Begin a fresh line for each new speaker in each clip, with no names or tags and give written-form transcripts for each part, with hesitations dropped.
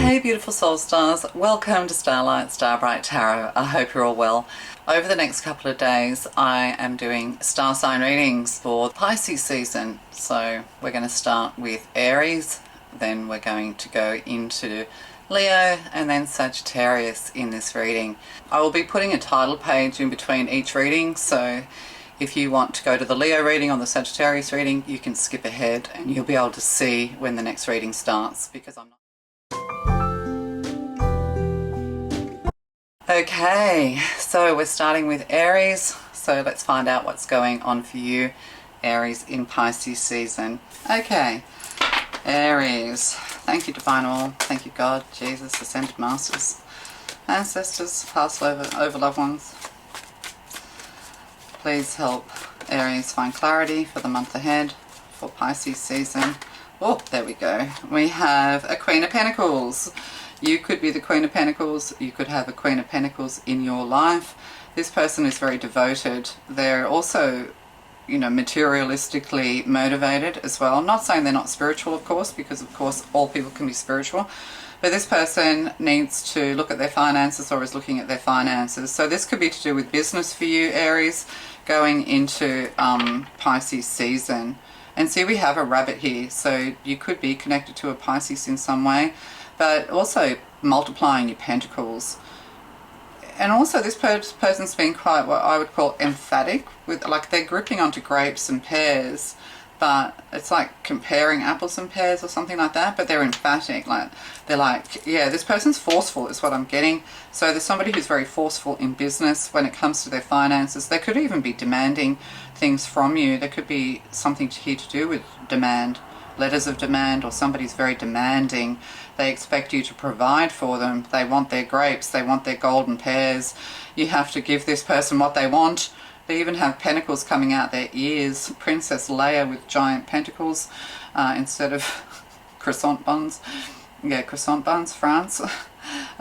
Hey beautiful soul stars, welcome to Starlight, Starbright Tarot. I hope you're all well. Over the next couple of days I am doing star sign readings for Pisces season. So we're going to start with Aries, then we're going to go into Leo and then Sagittarius in this reading. I will be putting a title page in between each reading, so if you want to go to the Leo reading or the Sagittarius reading, you can skip ahead and you'll be able to see when the next reading starts, because I'm not. Okay, so we're starting with Aries, so let's find out what's going on for you, Aries, in Pisces season. Okay, Aries, thank you Divine All, thank you God, Jesus, Ascended Masters, Ancestors, past over loved ones. Please help Aries find clarity for the month ahead for Pisces season. Oh, there we go. We have a Queen of Pentacles. You could be the Queen of Pentacles. You could have a Queen of Pentacles in your life. This person is very devoted. They're also, you know, materialistically motivated as well. I'm not saying they're not spiritual, of course, because of course all people can be spiritual. But this person needs to look at their finances, or is looking at their finances. So this could be to do with business for you, Aries, going into Pisces season. And see, we have a rabbit here, so you could be connected to a Pisces in some way, but also multiplying your pentacles. And also this person's been quite what I would call emphatic, with like they're gripping onto grapes and pears, but it's like comparing apples and pears or something like that, but they're emphatic. Like they're like, yeah, this person's forceful is what I'm getting. So there's somebody who's very forceful in business when it comes to their finances. They could even be demanding things from you. There could be something here to do with demand, letters of demand, or somebody's very demanding. They expect you to provide for them. They want their grapes, they want their golden pears. You have to give this person what they want. They even have pentacles coming out their ears. Princess Leia with giant pentacles instead of croissant buns. Yeah, croissant buns, France.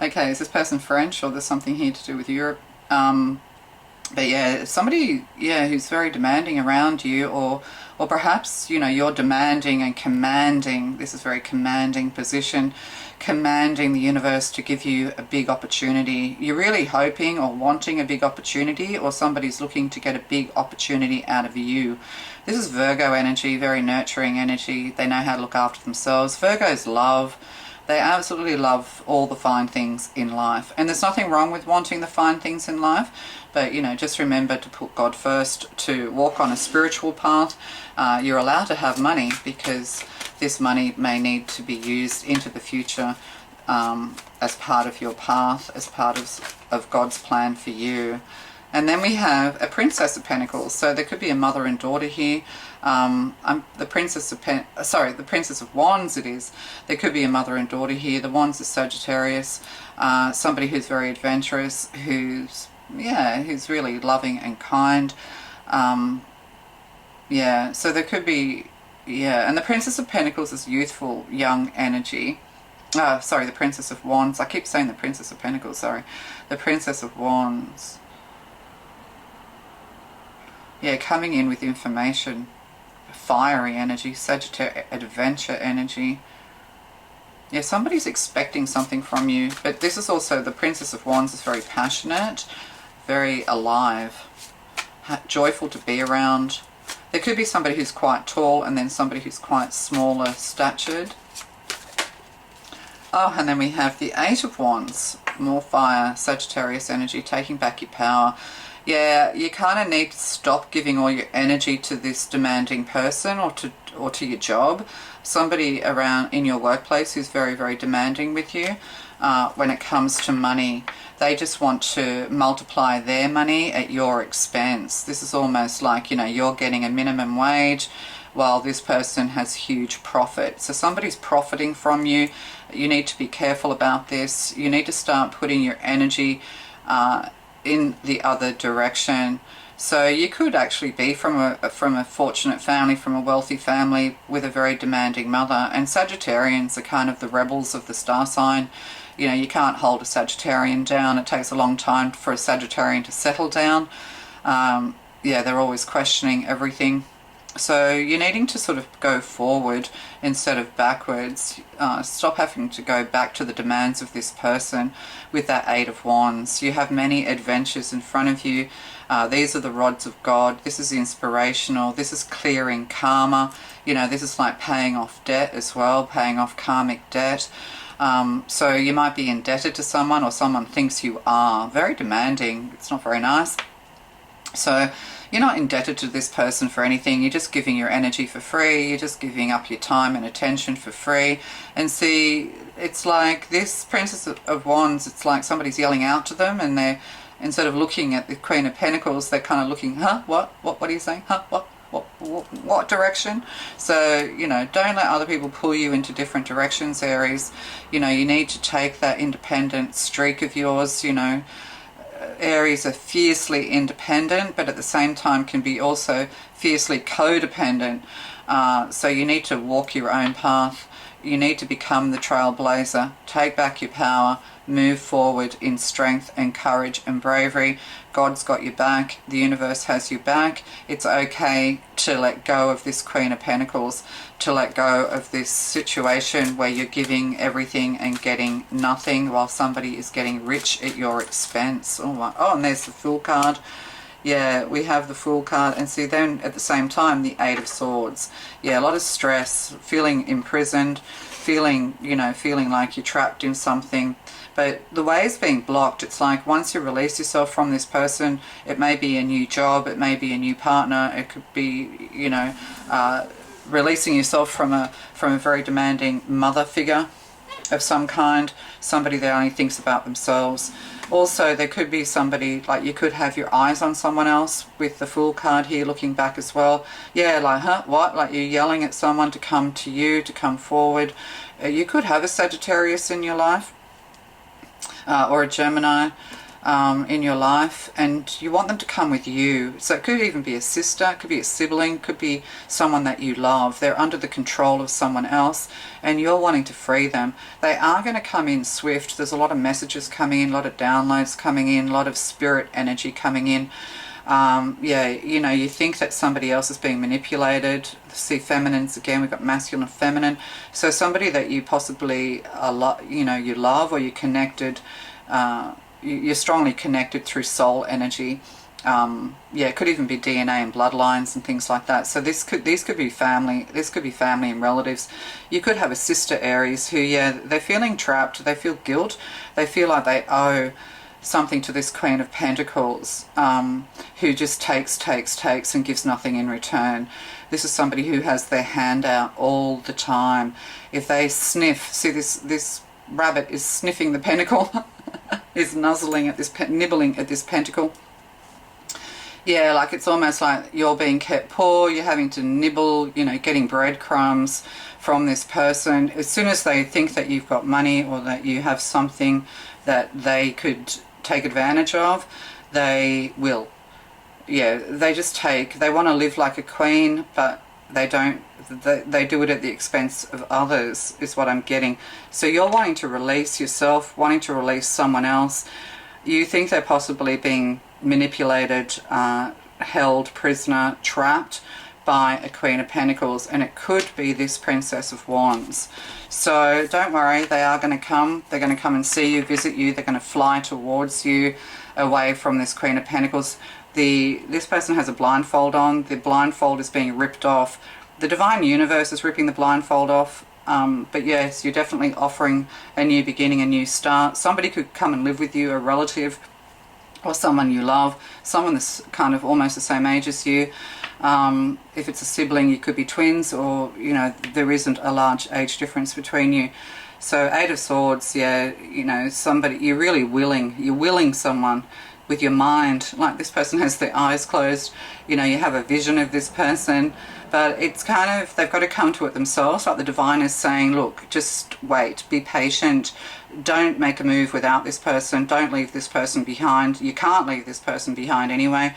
Okay, is this person French, or there's something here to do with Europe? But yeah, somebody, yeah, who's very demanding around you, or perhaps, you know, you're demanding and commanding. This is very commanding position, commanding the universe to give you a big opportunity. You're really hoping or wanting a big opportunity, or somebody's looking to get a big opportunity out of you. This is Virgo energy, very nurturing energy. They know how to look after themselves. Virgos love. They absolutely love all the fine things in life. And there's nothing wrong with wanting the fine things in life. But, you know, just remember to put God first, to walk on a spiritual path. You're allowed to have money, because this money may need to be used into the future as part of your path, as part of God's plan for you. And then we have a Princess of Pentacles. So there could be a mother and daughter here. The Princess of Wands it is. There could be a mother and daughter here. The Wands is Sagittarius. Somebody who's very adventurous, who's really loving and kind. Yeah, so there could be, yeah, and the Princess of Pentacles is youthful, young energy. Sorry, the Princess of Wands. I keep saying the Princess of Pentacles, sorry. The Princess of Wands. Yeah, coming in with information, fiery energy, Sagittarius, adventure energy. Yeah, somebody's expecting something from you, but this is also, the Princess of Wands is very passionate, very alive, joyful to be around. There could be somebody who's quite tall and then somebody who's quite smaller statured. Oh, and then we have the Eight of Wands, more fire, Sagittarius energy, taking back your power. Yeah, you kind of need to stop giving all your energy to this demanding person, or to your job. Somebody around in your workplace who's very, very demanding with you when it comes to money. They just want to multiply their money at your expense. This is almost like, you know, you're getting a minimum wage while this person has huge profit. So somebody's profiting from you. You need to be careful about this. You need to start putting your energy in the other direction. So you could actually be from a fortunate family, from a wealthy family with a very demanding mother. And Sagittarians are kind of the rebels of the star sign. You know, you can't hold a Sagittarian down. It takes a long time for a Sagittarian to settle down. Yeah, they're always questioning everything. So you're needing to sort of go forward instead of backwards. Stop having to go back to the demands of this person with that Eight of Wands. You have many adventures in front of you. These are the rods of God. This is inspirational. This is clearing karma. You know, this is like paying off debt as well, paying off karmic debt. So you might be indebted to someone, or someone thinks you are. Very demanding. It's not very nice. So you're not indebted to this person for anything. You're just giving your energy for free. You're just giving up your time and attention for free. And see, it's like this Princess of Wands, it's like somebody's yelling out to them, and they're, instead of looking at the Queen of Pentacles, they're kind of looking, huh, what are you saying? Huh, what direction? So, you know, don't let other people pull you into different directions, Aries. You know, you need to take that independent streak of yours. You know, Aries are fiercely independent, but at the same time can be also fiercely codependent. So you need to walk your own path. You need to become the trailblazer. Take back your power. Move forward in strength and courage and bravery. God's got your back. The universe has your back. It's okay to let go of this Queen of Pentacles, to let go of this situation where you're giving everything and getting nothing while somebody is getting rich at your expense. Oh, and there's the Fool card. Yeah, we have the Fool card. And see, then at the same time, the Eight of Swords. Yeah, a lot of stress, feeling imprisoned, feeling, you know, feeling like you're trapped in something. But the way is being blocked. It's like once you release yourself from this person, it may be a new job, it may be a new partner, it could be, you know, releasing yourself from a very demanding mother figure of some kind, somebody that only thinks about themselves. Also, there could be somebody, like you could have your eyes on someone else with the Fool card here looking back as well. Yeah, like, huh, what? Like you're yelling at someone to come to you, to come forward. You could have a Sagittarius in your life. Or a Gemini in your life, and you want them to come with you. So it could even be a sister, it could be a sibling, could be someone that you love. They're under the control of someone else and you're wanting to free them. They are going to come in swift. There's a lot of messages coming in, a lot of downloads coming in, a lot of spirit energy coming in. Yeah, you know, you think that somebody else is being manipulated. See, feminines again, we've got masculine and feminine. So somebody that you possibly you know, you love, or you're connected, you're strongly connected through soul energy. Yeah, it could even be DNA and bloodlines and things like that. So these could be family. This could be family and relatives. You could have a sister Aries who, yeah, they're feeling trapped. They feel guilt. They feel like they owe something to this Queen of Pentacles, who just takes and gives nothing in return. This is somebody who has their hand out all the time. If they sniff, see this rabbit is sniffing the pentacle, is nuzzling at this, nibbling at this pentacle. Yeah, like it's almost like you're being kept poor, you're having to nibble, you know, getting breadcrumbs from this person. As soon as they think that you've got money or that you have something that they could take advantage of, they will. Yeah, they just take, they want to live like a queen, but they don't, they do it at the expense of others, is what I'm getting. So you're wanting to release yourself, wanting to release someone else. You think they're possibly being manipulated, held prisoner, trapped by a Queen of Pentacles, and it could be this Princess of Wands. So don't worry, they are going to come. They're going to come and see you, visit you. They're going to fly towards you, away from this Queen of Pentacles. This person has a blindfold on. The blindfold is being ripped off. The divine universe is ripping the blindfold off. But yes, you're definitely offering a new beginning, a new start. Somebody could come and live with you, a relative or someone you love, someone that's kind of almost the same age as you. If it's a sibling, you could be twins, or, you know, there isn't a large age difference between you. So Eight of Swords, yeah, you know, somebody, you're really willing, you're willing someone with your mind. Like this person has their eyes closed, you know, you have a vision of this person, but it's kind of, they've got to come to it themselves. Like the divine is saying, look, just wait, be patient, don't make a move without this person, don't leave this person behind. You can't leave this person behind anyway.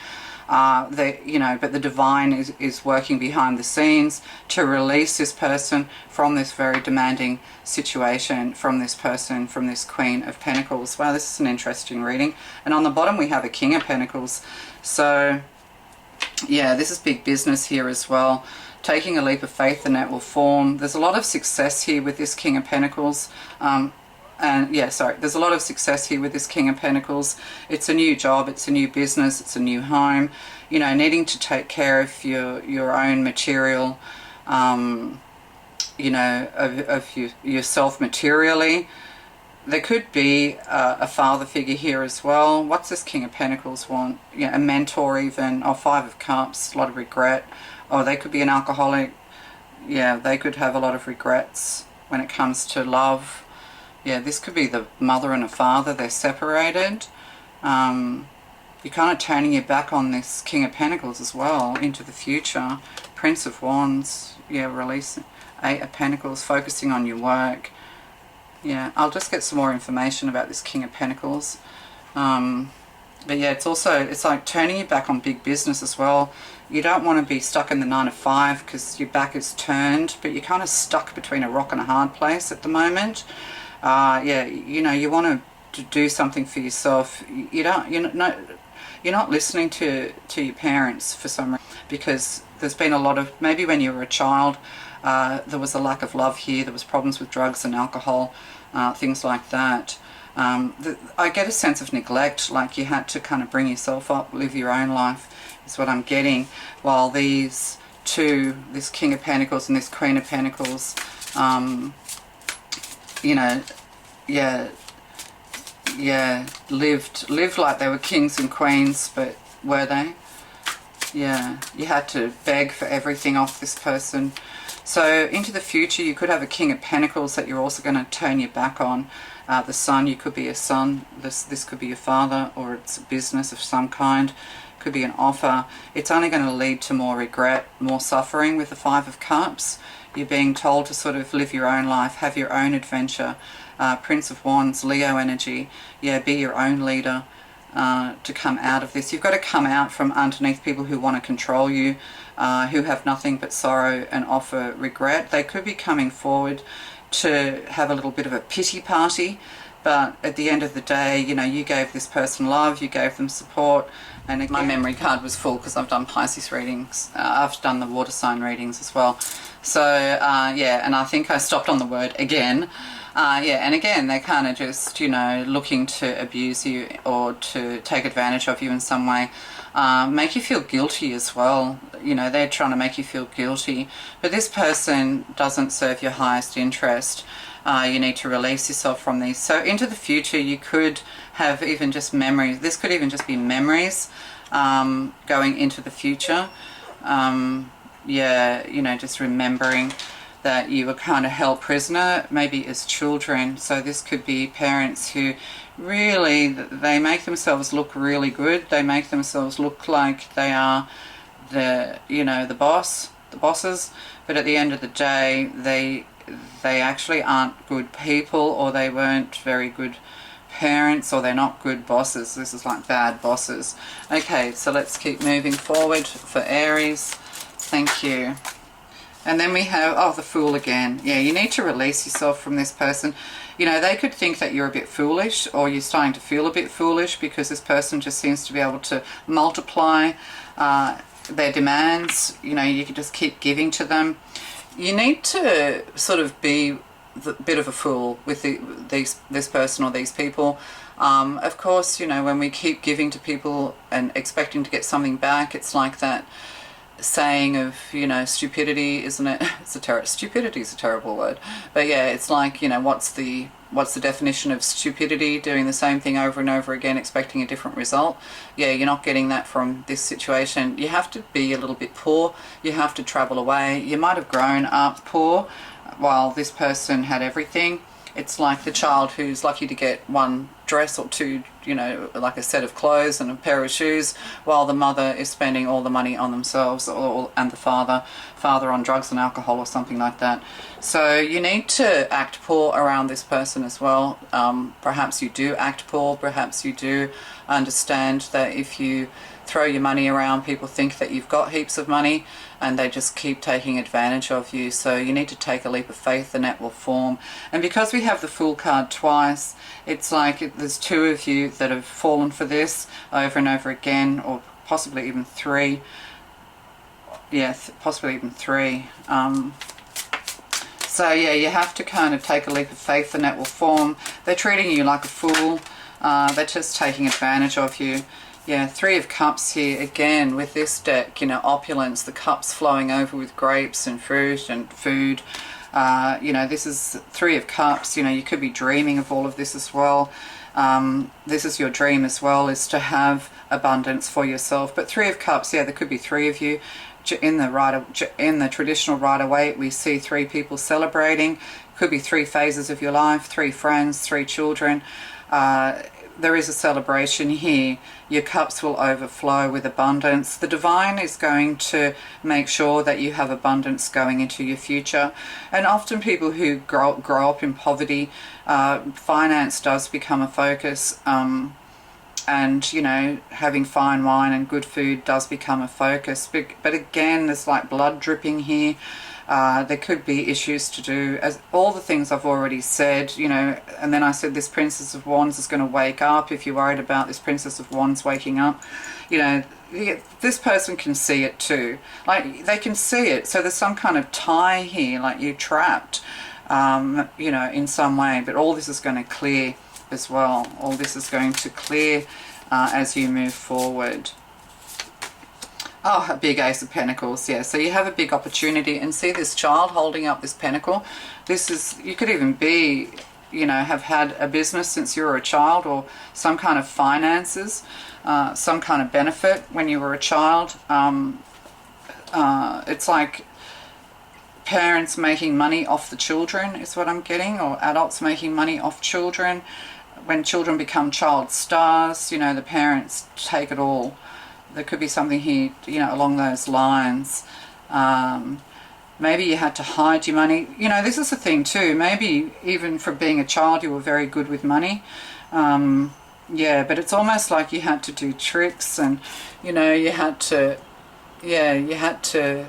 You know, but the divine is working behind the scenes to release this person from this very demanding situation, from this person, from this Queen of Pentacles. Wow, this is an interesting reading. And on the bottom we have a King of Pentacles. So Yeah, this is big business here as well. Taking a leap of faith and that will form. There's a lot of success here with this King of Pentacles. And yeah, sorry, there's a lot of success here with this King of Pentacles. It's a new job, it's a new business, it's a new home. You know, needing to take care of your own material, you know, of yourself materially. There could be a father figure here as well. What's this King of Pentacles want? Yeah, a mentor even, or Five of Cups, a lot of regret. Or they could be an alcoholic. Yeah, they could have a lot of regrets when it comes to love. Yeah, this could be the mother and a father. They're separated. You're kind of turning your back on this King of Pentacles as well into the future. Prince of Wands. Yeah, release. Eight of Pentacles, focusing on your work. Yeah, I'll just get some more information about this King of Pentacles. But yeah, it's like turning your back on big business as well. You don't want to be stuck in the 9 to 5 because your back is turned, but you're kind of stuck between a rock and a hard place at the moment. Yeah, you know, you want to do something for yourself. You're not listening to your parents for some reason, because there's been a lot of, maybe when you were a child, there was a lack of love here. There was problems with drugs and alcohol, things like that. I get a sense of neglect, like you had to kind of bring yourself up, live your own life, is what I'm getting. While these two, this King of Pentacles and this Queen of Pentacles, you know, lived like they were kings and queens, but were they? Yeah, you had to beg for everything off this person. So into the future, you could have a King of Pentacles that you're also going to turn your back on. The son, you could be a son. This could be your father, or it's a business of some kind. Could be an offer. It's only going to lead to more regret, more suffering with the Five of Cups. You're being told to sort of live your own life, have your own adventure. Prince of Wands, Leo energy. Yeah, be your own leader. To come out of this. You've got to come out from underneath people who want to control you, who have nothing but sorrow and offer regret. They could be coming forward to have a little bit of a pity party, but at the end of the day, you know, you gave this person love, you gave them support. And again, my memory card was full because I've done Pisces readings. I've done the water sign readings as well. So yeah, and I think I stopped on the word again. Yeah, and again, they're kind of just, you know, looking to abuse you or to take advantage of you in some way. Make you feel guilty as well. You know, they're trying to make you feel guilty. But this person doesn't serve your highest interest. You need to release yourself from these. So into the future, you could have even just memories. This could even just be memories going into the future. Yeah, you know, just remembering that you were kind of held prisoner, maybe as children. So this could be parents who really, they make themselves look really good. They make themselves look like they are the, you know, the bosses. But at the end of the day, they actually aren't good people, or they weren't very good parents, or they're not good bosses. This is like bad bosses. Okay, so let's keep moving forward for Aries. Thank you. And then we have, oh, the Fool again. Yeah, you need to release yourself from this person. You know, they could think that you're a bit foolish, or you're starting to feel a bit foolish because this person just seems to be able to multiply their demands. You know, you can just keep giving to them. You need to sort of be a bit of a fool with this person or these people. Of course, you know, when we keep giving to people and expecting to get something back, it's like that saying of, you know, stupidity, isn't it? Stupidity is a terrible word, but yeah, it's like, you know, what's the definition of stupidity? Doing the same thing over and over again, expecting a different result. Yeah, you're not getting that from this situation. You have to be a little bit poor. You have to travel away. You might have grown up poor while this person had everything. It's like the child who's lucky to get one dress or two, you know, like a set of clothes and a pair of shoes, while the mother is spending all the money on themselves, and the father on drugs and alcohol or something like that. So you need to act poor around this person as well. Perhaps you do act poor. Perhaps you do understand that if you throw your money around, people think that you've got heaps of money and they just keep taking advantage of you. So you need to take a leap of faith and that will form. And because we have the Fool card twice, it's like there's two of you that have fallen for this over and over again, or possibly even three. yeah, possibly even 3. So yeah, you have to kind of take a leap of faith and that will form. They're treating you like a fool. They're just taking advantage of you. Yeah, 3 of Cups here again with this deck, you know, opulence, the cups flowing over with grapes and fruit and food. You know, this is 3 of Cups. You know, you could be dreaming of all of this as well. This is your dream as well, is to have abundance for yourself. But 3 of Cups, yeah, there could be 3 of you. In the traditional Rider-Waite, we see 3 people celebrating. Could be 3 phases of your life, 3 friends, 3 children. There is a celebration here. Your cups will overflow with abundance. The divine is going to make sure that you have abundance going into your future. And often people who grow up in poverty, finance does become a focus. And, you know, having fine wine and good food does become a focus. But again, there's like blood dripping here. There could be issues to do, as all the things I've already said, you know, and then I said this Princess of Wands is going to wake up. If you're worried about this Princess of Wands waking up, you know, this person can see it too. Like, they can see it. So there's some kind of tie here, like you're trapped, you know, in some way. But all this is going to clear as well. All this is going to clear as you move forward. Oh, a big Ace of Pentacles, yeah. So you have a big opportunity, and see this child holding up this pentacle. This is, you could even be, you know, have had a business since you were a child, or some kind of finances, some kind of benefit when you were a child. It's like parents making money off the children is what I'm getting, or adults making money off children. When children become child stars, you know, the parents take it all. There could be something here, you know, along those lines. Maybe you had to hide your money. You know, this is the thing too. Maybe even from being a child, you were very good with money. Yeah, but it's almost like you had to do tricks, and, you know, you had to, yeah, you had to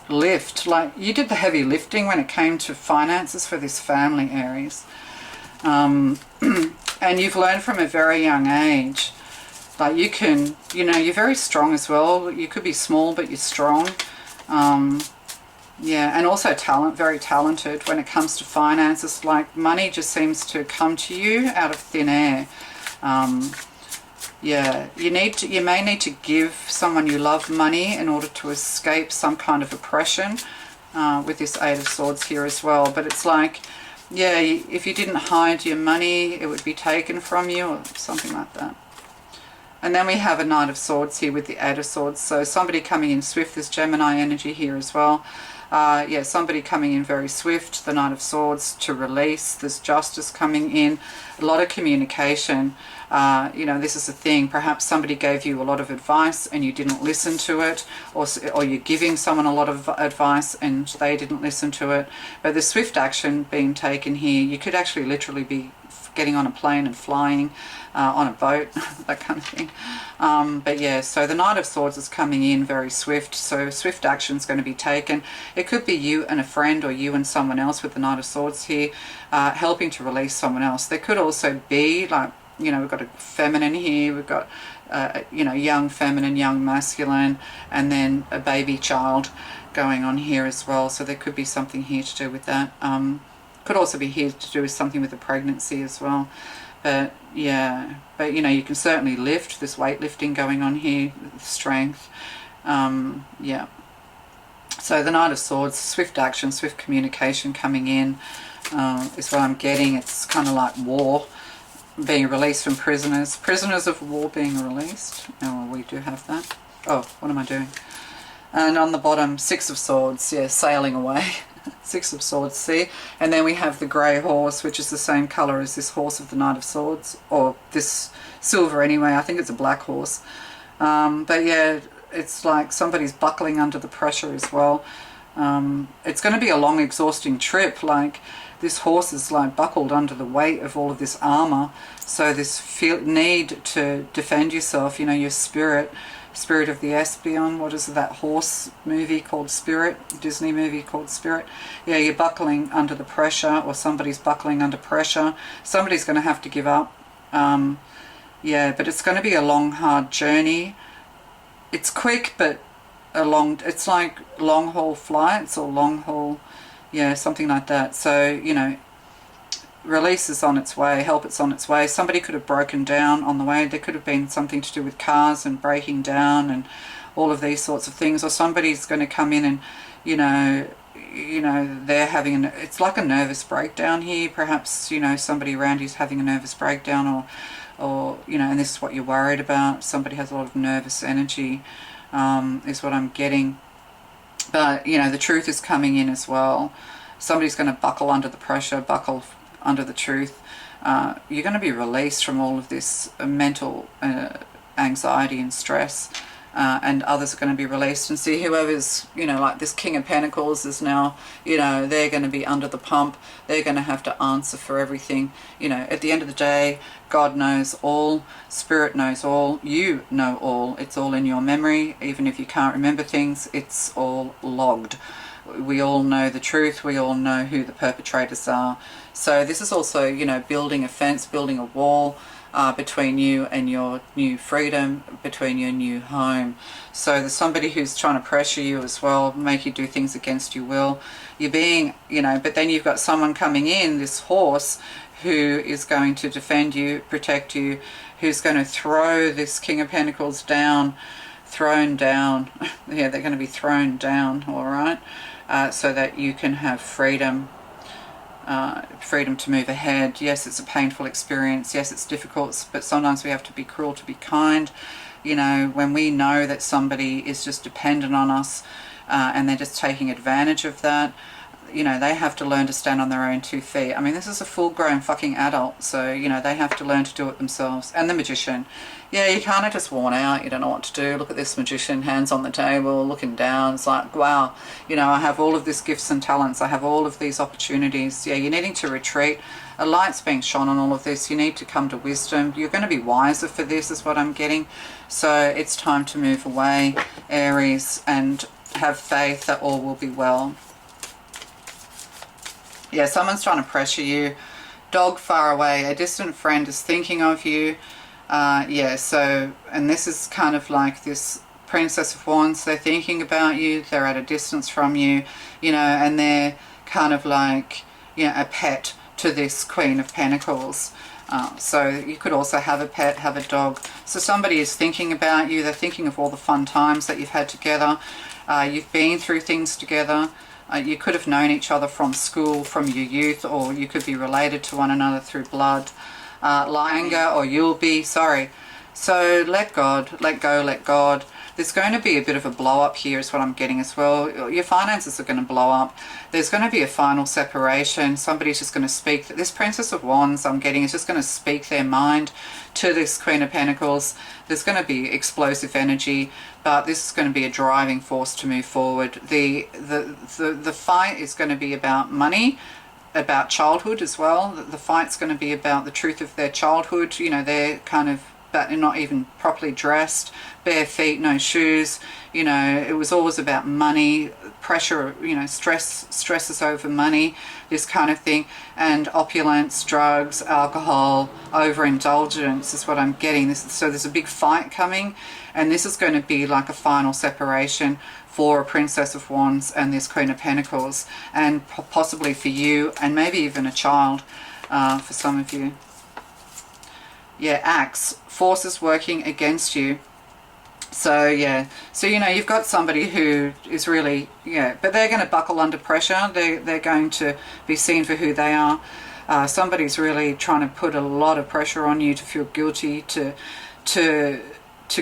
lift. Like, you did the heavy lifting when it came to finances for this family, Aries. And you've learned from a very young age. Like, you can, you know, you're very strong as well. You could be small, but you're strong. Yeah, and also very talented when it comes to finances. Like, money just seems to come to you out of thin air. Yeah, you may need to give someone you love money in order to escape some kind of oppression, with this 8 of Swords here as well. But it's like, yeah, if you didn't hide your money, it would be taken from you, or something like that. And then we have a Knight of Swords here with the 8 of Swords. So somebody coming in swift. There's Gemini energy here as well. Yeah, somebody coming in very swift. The Knight of Swords to release. There's justice coming in. A lot of communication. You know, this is the thing. Perhaps somebody gave you a lot of advice and you didn't listen to it. Or you're giving someone a lot of advice and they didn't listen to it. But the swift action being taken here, you could actually literally be getting on a plane and flying on a boat, that kind of thing. But yeah, so the Knight of Swords is coming in very swift, so swift action is going to be taken. It could be you and a friend, or you and someone else with the Knight of Swords here, helping to release someone else. There could also be, like, you know, we've got a feminine here, we've got, you know, young feminine, young masculine, and then a baby child going on here as well. So there could be something here to do with that. Could also be here to do with something with the pregnancy as well. But yeah, but you know, you can certainly lift. This weightlifting going on here, strength. Yeah. So the Knight of Swords, swift action, swift communication coming in is what I'm getting. It's kind of like war, being released from prisoners. Prisoners of war being released. Oh, well, we do have that. Oh, what am I doing? And on the bottom, 6 of Swords, yeah, sailing away. 6 of Swords, see? And then we have the grey horse, which is the same colour as this horse of the Knight of Swords, or this silver anyway. I think it's a black horse. But yeah, it's like somebody's buckling under the pressure as well. It's going to be a long, exhausting trip. Like, this horse is like buckled under the weight of all of this armour. So this need to defend yourself, you know, your spirit of the Espion. What is that horse movie called? Spirit, Disney movie called Spirit. Yeah, you're buckling under the pressure, or somebody's buckling under pressure. Somebody's going to have to give up. Yeah, but it's going to be a long, hard journey. It's quick, but it's like long haul flights or long haul, yeah, something like that. So, you know, release is on its way, help it's on its way. Somebody could have broken down on the way. There could have been something to do with cars and breaking down and all of these sorts of things. Or somebody's going to come in and, you know, they're having it's like a nervous breakdown here. Perhaps, you know, somebody around you's having a nervous breakdown, or you know, and this is what you're worried about. Somebody has a lot of nervous energy, is what I'm getting. But, you know, the truth is coming in as well. Somebody's going to buckle under the pressure, buckle under the truth. You're going to be released from all of this mental anxiety and stress. And others are going to be released. And see, whoever's, you know, like this King of Pentacles is now, you know, they're going to be under the pump. They're going to have to answer for everything. You know, at the end of the day, God knows all, Spirit knows all, you know all. It's all in your memory. Even if you can't remember things, it's all logged. We all know the truth. We all know who the perpetrators are. So this is also, you know, building a fence, building a wall, between you and your new freedom, between your new home. So there's somebody who's trying to pressure you as well, make you do things against your will. You're being, you know, but then you've got someone coming in, this horse, who is going to defend you, protect you, who's going to throw this King of Pentacles down, thrown down. Yeah, they're going to be thrown down, all right, so that you can have freedom. Freedom to move ahead. Yes, it's a painful experience. Yes, it's difficult, but sometimes we have to be cruel to be kind. You know, when we know that somebody is just dependent on us, and they're just taking advantage of that, you know, they have to learn to stand on their own 2 feet. I mean, this is a full-grown fucking adult, so, you know, they have to learn to do it themselves. And the Magician. Yeah, you kind of just worn out. You don't know what to do. Look at this Magician, hands on the table, looking down. It's like, wow, you know, I have all of these gifts and talents. I have all of these opportunities. Yeah, you're needing to retreat. A light's being shone on all of this. You need to come to wisdom. You're going to be wiser for this, is what I'm getting. So it's time to move away, Aries, and have faith that all will be well. Yeah, someone's trying to pressure you. Dog far away. A distant friend is thinking of you. Yeah, so, and this is kind of like this Princess of Wands. They're thinking about you. They're at a distance from you, you know, and they're kind of like, you know, a pet to this Queen of Pentacles. So you could also have a pet, have a dog. So somebody is thinking about you. They're thinking of all the fun times that you've had together. You've been through things together. You could have known each other from school, from your youth, or you could be related to one another through blood, anger, or you'll be, sorry. So let God, let go, let God. There's going to be a bit of a blow up here is what I'm getting as well. Your finances are going to blow up. There's going to be a final separation. Somebody's just going to speak. This Princess of Wands I'm getting is just going to speak their mind to this Queen of Pentacles. There's going to be explosive energy, but this is going to be a driving force to move forward. The fight is going to be about money, about childhood as well. The fight's going to be about the truth of their childhood. You know, they're kind of but not even properly dressed, bare feet, no shoes. You know, it was always about money, pressure, you know, stresses over money, this kind of thing, and opulence, drugs, alcohol, overindulgence is what I'm getting. So there's a big fight coming, and this is going to be like a final separation for a Princess of Wands and this Queen of Pentacles, and possibly for you, and maybe even a child for some of you. Yeah, Axe, forces working against you. So yeah, so you know, you've got somebody who is really, yeah, but they're going to buckle under pressure. They're going to be seen for who they are. Somebody's really trying to put a lot of pressure on you to feel guilty, to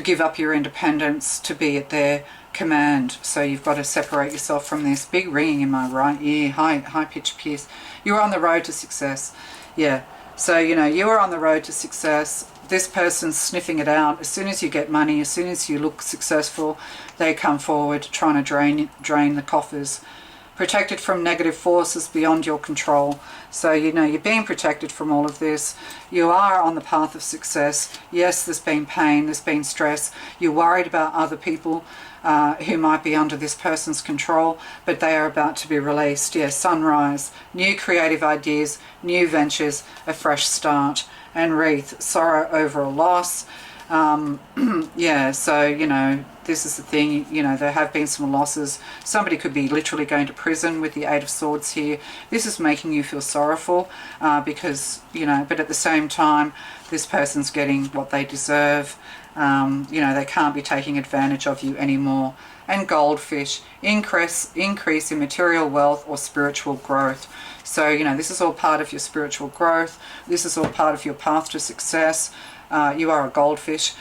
give up your independence, to be at their command. So you've got to separate yourself from this. Big ringing in my right ear, high pitch pierce. You're on the road to success. Yeah. So, you know, you are on the road to success. This person's sniffing it out. As soon as you get money, as soon as you look successful, they come forward trying to drain the coffers. Protected from negative forces beyond your control. So, you know, you're being protected from all of this. You are on the path of success. Yes, there's been pain, there's been stress. You're worried about other people who might be under this person's control, but they are about to be released. Yes, sunrise, new creative ideas, new ventures, a fresh start. And wreath, sorrow over a loss. Yeah, so, you know, this is the thing, you know, there have been some losses. Somebody could be literally going to prison with the Eight of Swords here. This is making you feel sorrowful because, you know, but at the same time, this person's getting what they deserve. You know, they can't be taking advantage of you anymore. And goldfish, increase in material wealth or spiritual growth. So, you know, this is all part of your spiritual growth. This is all part of your path to success. You are a goldfish.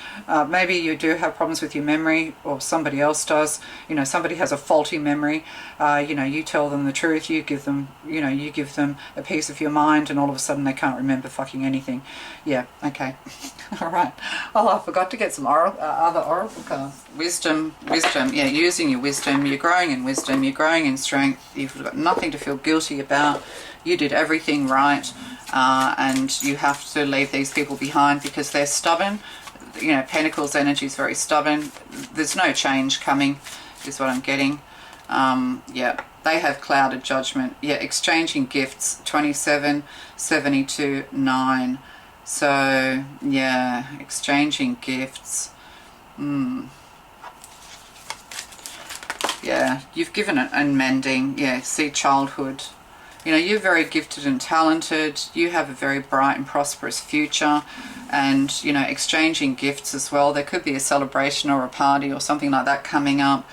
Maybe you do have problems with your memory, or somebody else does. You know, somebody has a faulty memory. You know, you tell them the truth. You give them, you know, you give them a piece of your mind, and all of a sudden they can't remember fucking anything. Yeah, okay. All right. Oh, I forgot to get some other oracle cards. Wisdom. Yeah, using your wisdom. You're growing in wisdom. You're growing in strength. You've got nothing to feel guilty about. You did everything right. And you have to leave these people behind because they're stubborn. You know, Pentacles energy is very stubborn. There's no change coming, is what I'm getting. Yeah, they have clouded judgment. Yeah, exchanging gifts, 27, 72, 9. So, yeah, exchanging gifts. Yeah, you've given it and mending. Yeah, see childhood. You know, you're very gifted and talented. You have a very bright and prosperous future. And, you know, exchanging gifts as well. There could be a celebration or a party or something like that coming up.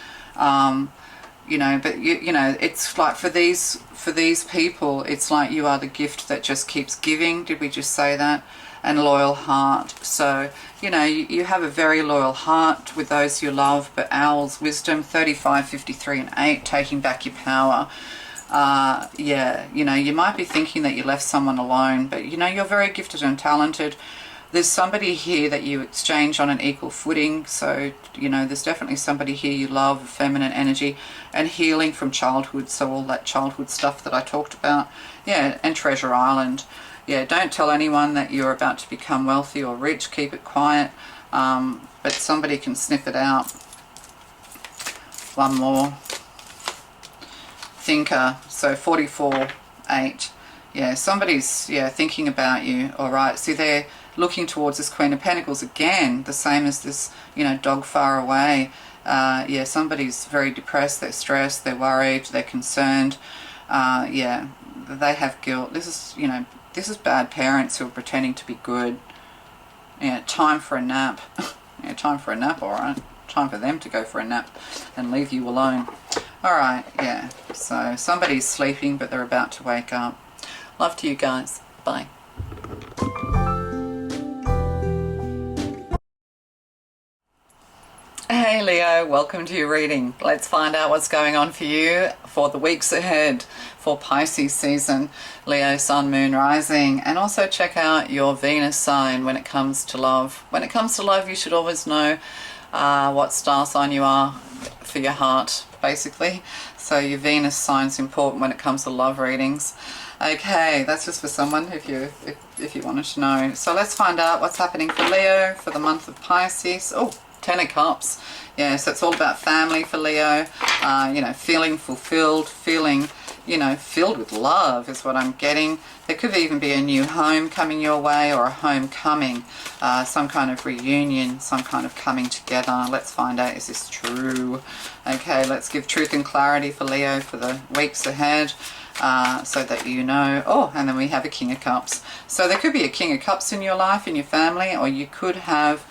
You know, but, you know, it's like for these people, it's like you are the gift that just keeps giving. Did we just say that? And loyal heart. So, you know, you have a very loyal heart with those you love. But owls, wisdom, 35, 53, and 8, taking back your power. Yeah, you know, you might be thinking that you left someone alone, but you know, you're very gifted and talented. There's somebody here that you exchange on an equal footing. So, you know, there's definitely somebody here you love, feminine energy, and healing from childhood. So all that childhood stuff that I talked about. Yeah, and Treasure Island. Yeah, don't tell anyone that you're about to become wealthy or rich. Keep it quiet. But somebody can sniff it out. One more. Thinker. So 44, 8. Yeah, somebody's, yeah, thinking about you. All right. See, they're looking towards this Queen of Pentacles again, the same as this, you know, dog far away. Yeah, somebody's very depressed. They're stressed. They're worried. They're concerned. Yeah, they have guilt. This is, you know, this is bad parents who are pretending to be good. Yeah, time for a nap. Yeah, time for a nap, all right. Time for them to go for a nap and leave you alone. All right, yeah. So somebody's sleeping, but they're about to wake up. Love to you guys. Bye. Hey Leo, welcome to your reading. Let's find out what's going on for you for the weeks ahead for Pisces season, Leo, Sun, Moon, Rising, and also check out your Venus sign when it comes to love. When it comes to love, you should always know what star sign you are for your heart, basically. So your Venus sign is important when it comes to love readings. Okay, that's just for someone if you wanted to know. So let's find out what's happening for Leo for the month of Pisces. Oh, 10 of Cups. Yeah, so it's all about family for Leo. You know, feeling fulfilled, feeling, you know, filled with love is what I'm getting. There could even be a new home coming your way, or a homecoming, some kind of reunion, some kind of coming together. Let's find out, is this true? Okay, let's give truth and clarity for Leo for the weeks ahead. So that you know. Oh, and then we have a King of Cups. So there could be a King of Cups in your life, in your family, or you could have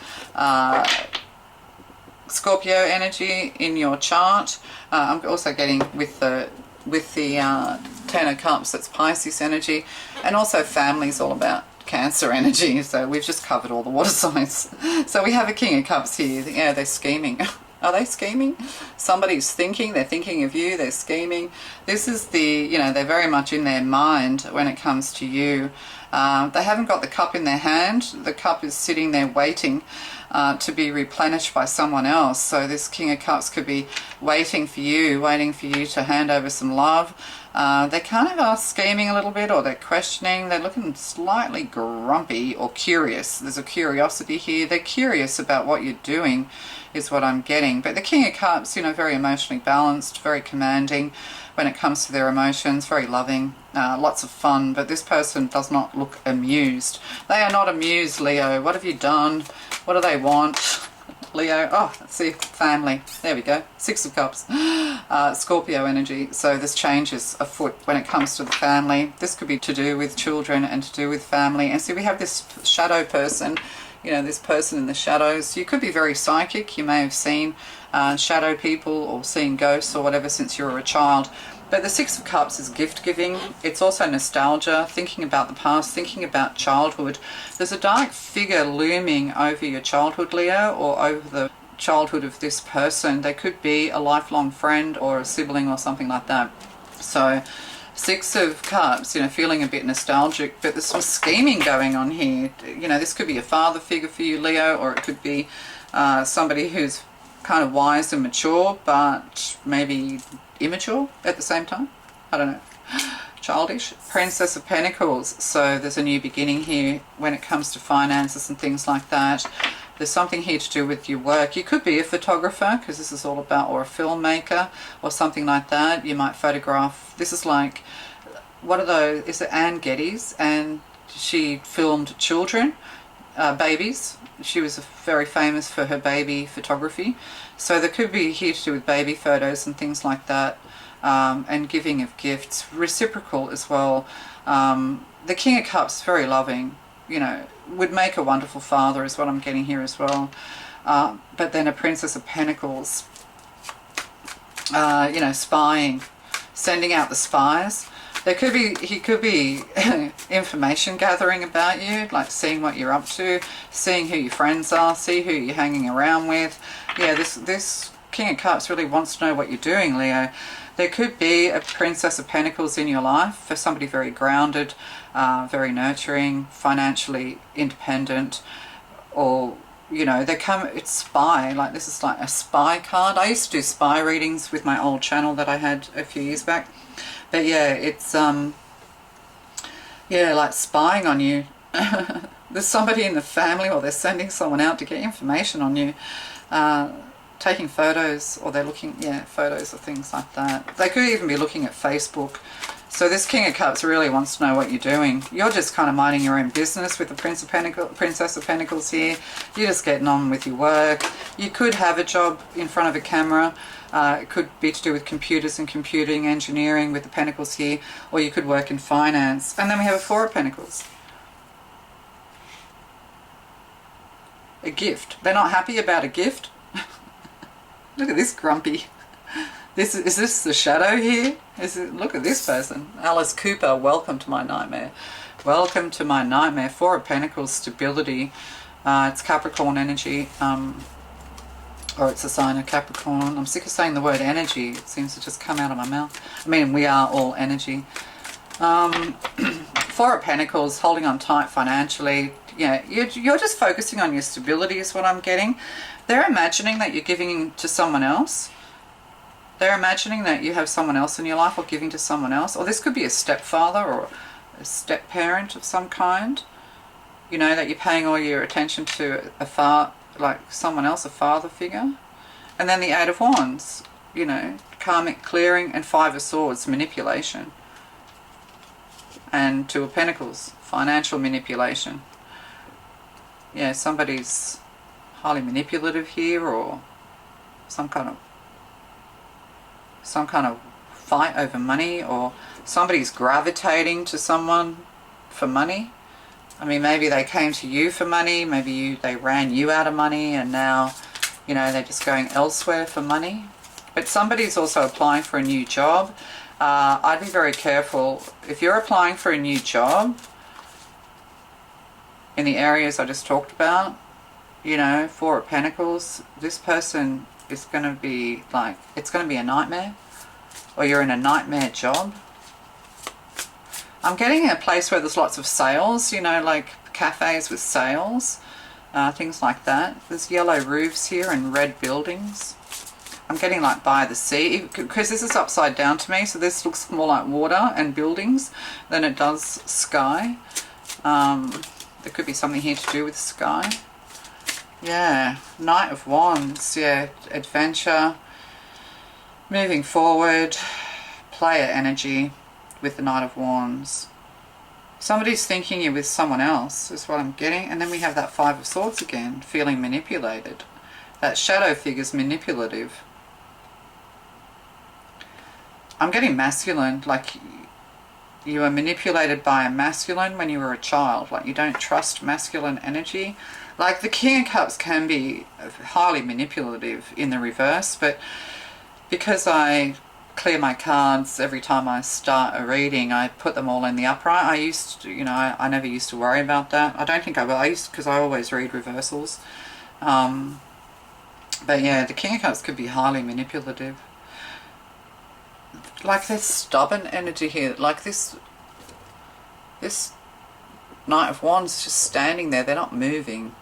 Scorpio energy in your chart. I'm also getting with the 10 of Cups, that's Pisces energy, and also family is all about Cancer energy. So we've just covered all the water signs. So we have a King of Cups here. Yeah, they're scheming. Are they scheming? Somebody's thinking, they're thinking of you, they're scheming. This is the, you know, they're very much in their mind when it comes to you. They haven't got the cup in their hand. The cup is sitting there waiting to be replenished by someone else. So this King of Cups could be waiting for you to hand over some love. They kind of are scheming a little bit, or they're questioning. They're looking slightly grumpy or curious. There's a curiosity here. They're curious about what you're doing is what I'm getting. But the King of Cups, you know, very emotionally balanced, very commanding when it comes to their emotions, very loving, lots of fun. But this person does not look amused. They are not amused, Leo. What have you done? What do they want? Leo. Oh, let's see, family. There we go. Six of Cups. Scorpio energy. So this change is afoot when it comes to the family. This could be to do with children and to do with family. And so we have this shadow person, you know, this person in the shadows. You could be very psychic. You may have seen shadow people or seen ghosts or whatever since you were a child. But the Six of Cups is gift giving. It's also nostalgia, thinking about the past, thinking about childhood. There's a dark figure looming over your childhood, Leo, or over the childhood of this person. They could be a lifelong friend or a sibling or something like that. So Six of Cups, you know, feeling a bit nostalgic, but there's some scheming going on here. You know, this could be a father figure for you, Leo, or it could be somebody who's kind of wise and mature, but maybe immature at the same time. I don't know. Childish. Princess of Pentacles. So there's a new beginning here when it comes to finances and things like that. There's something here to do with your work. You could be a photographer, because this is all about, or a filmmaker or something like that. You might photograph. This is like, what are those? Is it Anne Geddes? And she filmed children, babies. She was very famous for her baby photography. So there could be here to do with baby photos and things like that, and giving of gifts, reciprocal as well. The King of Cups, very loving, you know, would make a wonderful father is what I'm getting here as well. But then a Princess of Pentacles, you know, spying, sending out the spies. There could be, he could be information gathering about you, like seeing what you're up to, seeing who your friends are, see who you're hanging around with. Yeah, this King of Cups really wants to know what you're doing, Leo. There could be a Princess of Pentacles in your life for somebody very grounded, very nurturing, financially independent, or, you know, it's spy, like this is like a spy card. I used to do spy readings with my old channel that I had a few years back. But yeah, it's, yeah, like spying on you. There's somebody in the family, or they're sending someone out to get information on you. Taking photos, or they're looking, yeah, photos or things like that. They could even be looking at Facebook. So this King of Cups really wants to know what you're doing. You're just kind of minding your own business with the Princess of Pentacles here. You're just getting on with your work. You could have a job in front of a camera. It could be to do with computers and computing engineering with the Pentacles here, or you could work in finance. And then we have a Four of Pentacles. A gift. They're not happy about a gift. Look at this grumpy. Is this the shadow here? Look at this person. Alice Cooper, welcome to my nightmare. Welcome to my nightmare. Four of Pentacles, stability. It's Capricorn energy. Or it's a sign of Capricorn. I'm sick of saying the word energy. It seems to just come out of my mouth. I mean, we are all energy. Four of Pentacles, holding on tight financially. Yeah, you're just focusing on your stability is what I'm getting. They're imagining that you're giving to someone else. They're imagining that you have someone else in your life, or giving to someone else. Or this could be a stepfather or a step-parent of some kind. You know, that you're paying all your attention to like someone else, a father figure. And then the Eight of Wands, you know, karmic clearing, and Five of Swords, manipulation. And Two of Pentacles, financial manipulation. Yeah, somebody's highly manipulative here, or some kind of fight over money, or somebody's gravitating to someone for money. I mean, maybe they came to you for money, maybe they ran you out of money, and now, you know, they're just going elsewhere for money. But somebody's also applying for a new job. I'd be very careful. If you're applying for a new job in the areas I just talked about, you know, Four of Pentacles, this person is going to be like, it's going to be a nightmare, or you're in a nightmare job. I'm getting a place where there's lots of sales, you know, like cafes with sales, things like that. There's yellow roofs here and red buildings. I'm getting like by the sea, because this is upside down to me, so this looks more like water and buildings than it does sky. There could be something here to do with sky. Yeah, Knight of Wands, yeah, adventure, moving forward, player energy with the Knight of Wands. Somebody's thinking you're with someone else is what I'm getting. And then we have that Five of Swords again, feeling manipulated. That shadow figure's manipulative. I'm getting masculine, like you were manipulated by a masculine when you were a child. Like you don't trust masculine energy. Like the King of Cups can be highly manipulative in the reverse, but because I clear my cards every time I start a reading, I put them all in the upright. I used to, I never used to worry about that. I don't think I will. I used, because I always read reversals. But yeah, the King of Cups could be highly manipulative. Like there's stubborn energy here. Like this Knight of Wands just standing there. They're not moving.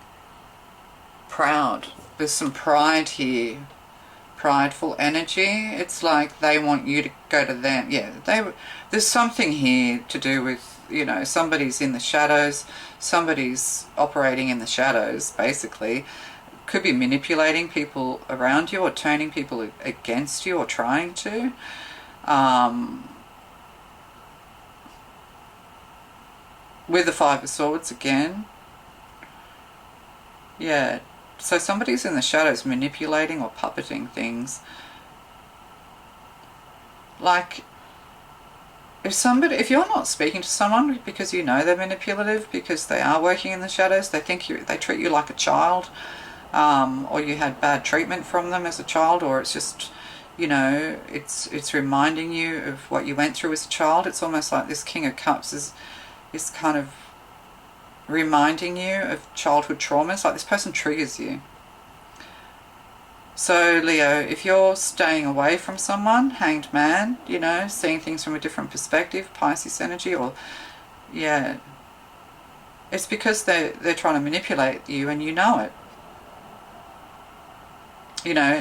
Proud. There's some pride here. Prideful energy. It's like they want you to go to them. Yeah, there's something here to do with, somebody's in the shadows. Somebody's operating in the shadows, basically. Could be manipulating people around you or turning people against you or trying to. With the Five of Swords again. Yeah. So somebody's in the shadows manipulating or puppeting things. Like, if you're not speaking to someone because they're manipulative, because they are working in the shadows, they treat you like a child, or you had bad treatment from them as a child, or it's just, it's reminding you of what you went through as a child. It's almost like this King of Cups is kind of reminding you of childhood traumas. Like this person triggers you. So Leo, if you're staying away from someone, Hanged Man, seeing things from a different perspective, Pisces energy, or yeah, it's because they're trying to manipulate you and you know it.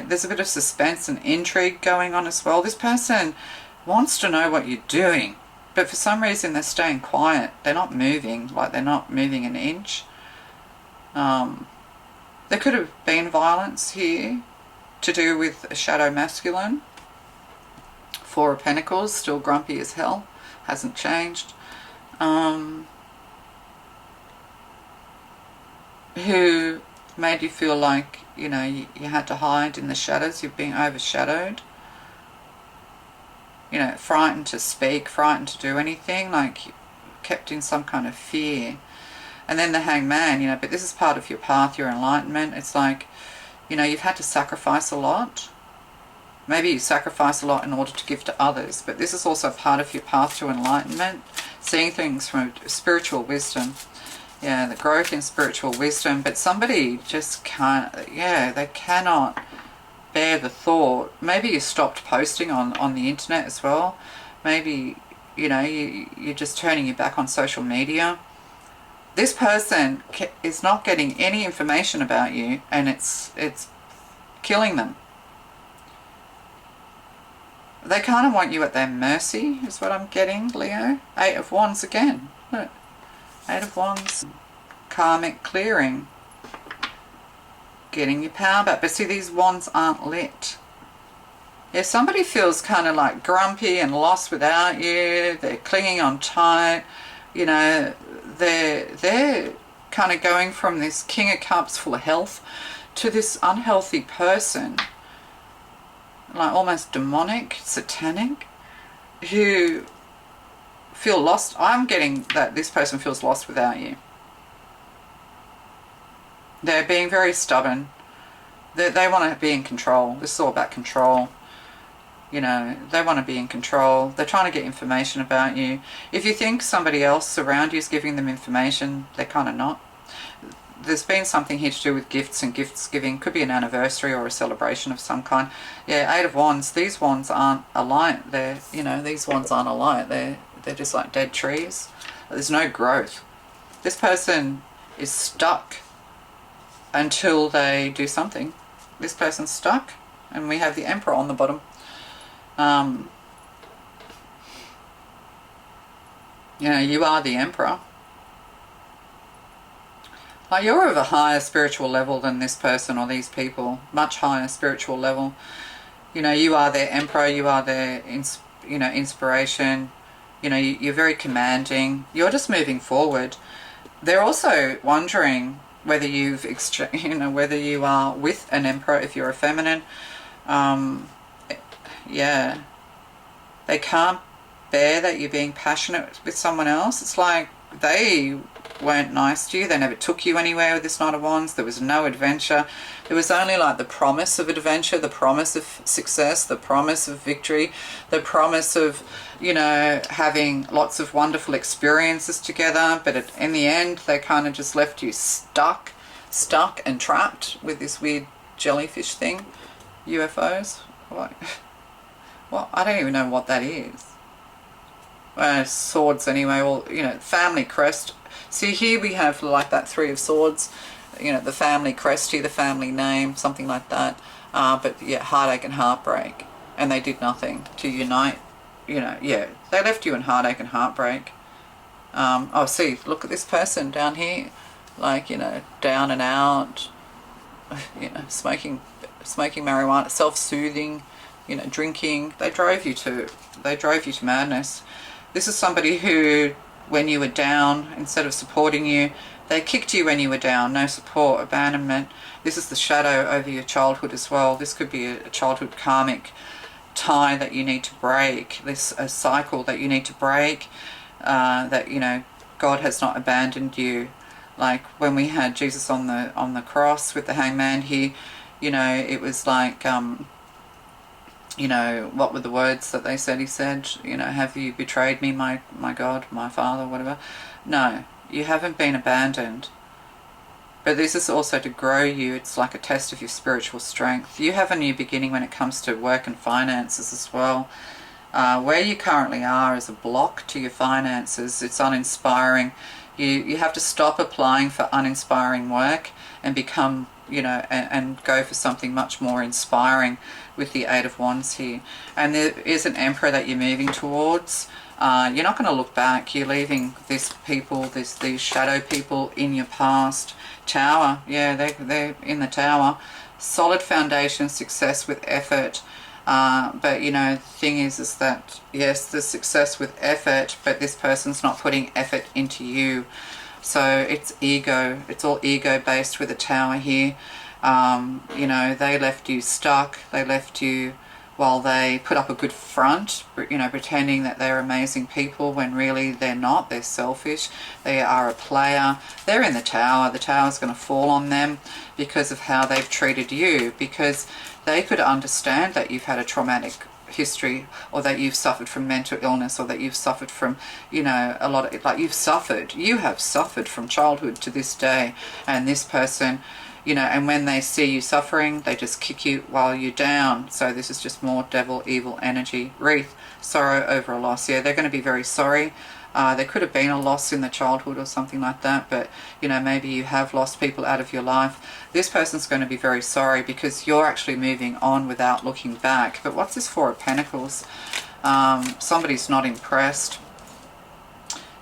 There's a bit of suspense and intrigue going on as well. This person wants to know what you're doing, but for some reason they're staying quiet. They're not moving, like they're not moving an inch. There could have been violence here to do with a shadow masculine. Four of Pentacles, still grumpy as hell, hasn't changed. Who made you feel like, you had to hide in the shadows, you're being overshadowed. Frightened to speak, frightened to do anything, like kept in some kind of fear. And then the Hanged Man, but this is part of your path, your enlightenment. It's like, you've had to sacrifice a lot. Maybe you sacrifice a lot in order to give to others, but this is also part of your path to enlightenment, seeing things from spiritual wisdom. Yeah, the growth in spiritual wisdom, but somebody just can't, they cannot bear the thought. Maybe you stopped posting on the internet as well. Maybe, you're just turning your back on social media. This person is not getting any information about you, and it's killing them. They kind of want you at their mercy, is what I'm getting, Leo. Eight of Wands again. Look. Eight of Wands. Karmic clearing. Getting your power back. But see, these wands aren't lit. Yeah, somebody feels kind of like grumpy and lost without you. They're clinging on tight. They're kind of going from this King of Cups full of health to this unhealthy person. Like almost demonic, satanic, who feel lost. I'm getting that this person feels lost without you. They're being very stubborn. They want to be in control. This is all about control. They want to be in control. They're trying to get information about you. If you think somebody else around you is giving them information, they're kind of not. There's been something here to do with gifts and gifts giving. Could be an anniversary or a celebration of some kind. Yeah, Eight of Wands. These wands aren't alight. These wands aren't alight. They're just like dead trees. There's no growth. This person is stuck until they do something. This person's stuck, and we have the Emperor on the bottom. You are the Emperor. Like you're of a higher spiritual level than this person or these people. Much higher spiritual level. You are their Emperor. You are their inspiration. You're very commanding. You're just moving forward. They're also wondering, whether you've whether you are with an emperor, if you're a feminine, yeah, they can't bear that you're being passionate with someone else. It's like they weren't nice to you. They never took you anywhere with this Knight of Wands. There was no adventure. There was only like the promise of adventure, the promise of success, the promise of victory, the promise of, having lots of wonderful experiences together. But in the end, they kind of just left you stuck and trapped with this weird jellyfish thing. UFOs? What? Well, I don't even know what that is. Swords anyway, well, family crest. See, here we have like that Three of Swords, the family crest here, the family name, something like that. But yeah, heartache and heartbreak. And they did nothing to unite, yeah, they left you in heartache and heartbreak. Oh, see, look at this person down here, like, down and out, smoking marijuana, self-soothing, drinking. They drove you to madness. This is somebody who, when you were down, instead of supporting you, they kicked you when you were down. No support, abandonment. This is the shadow over your childhood as well. This could be a childhood karmic tie that you need to break. This a cycle that you need to break. That God has not abandoned you. Like when we had Jesus on the cross with the hangman here, it was like what were the words that they said? He said, have you betrayed me, my God, my Father, whatever? No, you haven't been abandoned. But this is also to grow you. It's like a test of your spiritual strength. You have a new beginning when it comes to work and finances as well. Where you currently are is a block to your finances. It's uninspiring. You have to stop applying for uninspiring work and become, and go for something much more inspiring with the Eight of Wands here. And there is an Emperor that you're moving towards. You're not going to look back. You're leaving these people, these shadow people in your past. Tower, yeah, they're in the Tower. Solid foundation, success with effort. But the thing is that, yes, there's success with effort, but this person's not putting effort into you. So it's ego. It's all ego based with the Tower here. They left you stuck. They left you while they put up a good front, pretending that they're amazing people when really they're not. They're selfish. They are a player. They're in the Tower. The Tower's going to fall on them because of how they've treated you, because they could understand that you've had a traumatic history, or that you've suffered from mental illness, or that you've suffered from, a lot of, like you have suffered from childhood to this day. And this person, and when they see you suffering, they just kick you while you're down. So this is just more devil, evil energy. Wreath, sorrow over a loss. Yeah, they're going to be very sorry. There could have been a loss in the childhood or something like that, but maybe you have lost people out of your life. This person's going to be very sorry because you're actually moving on without looking back. But what's this Four of Pentacles? Somebody's not impressed.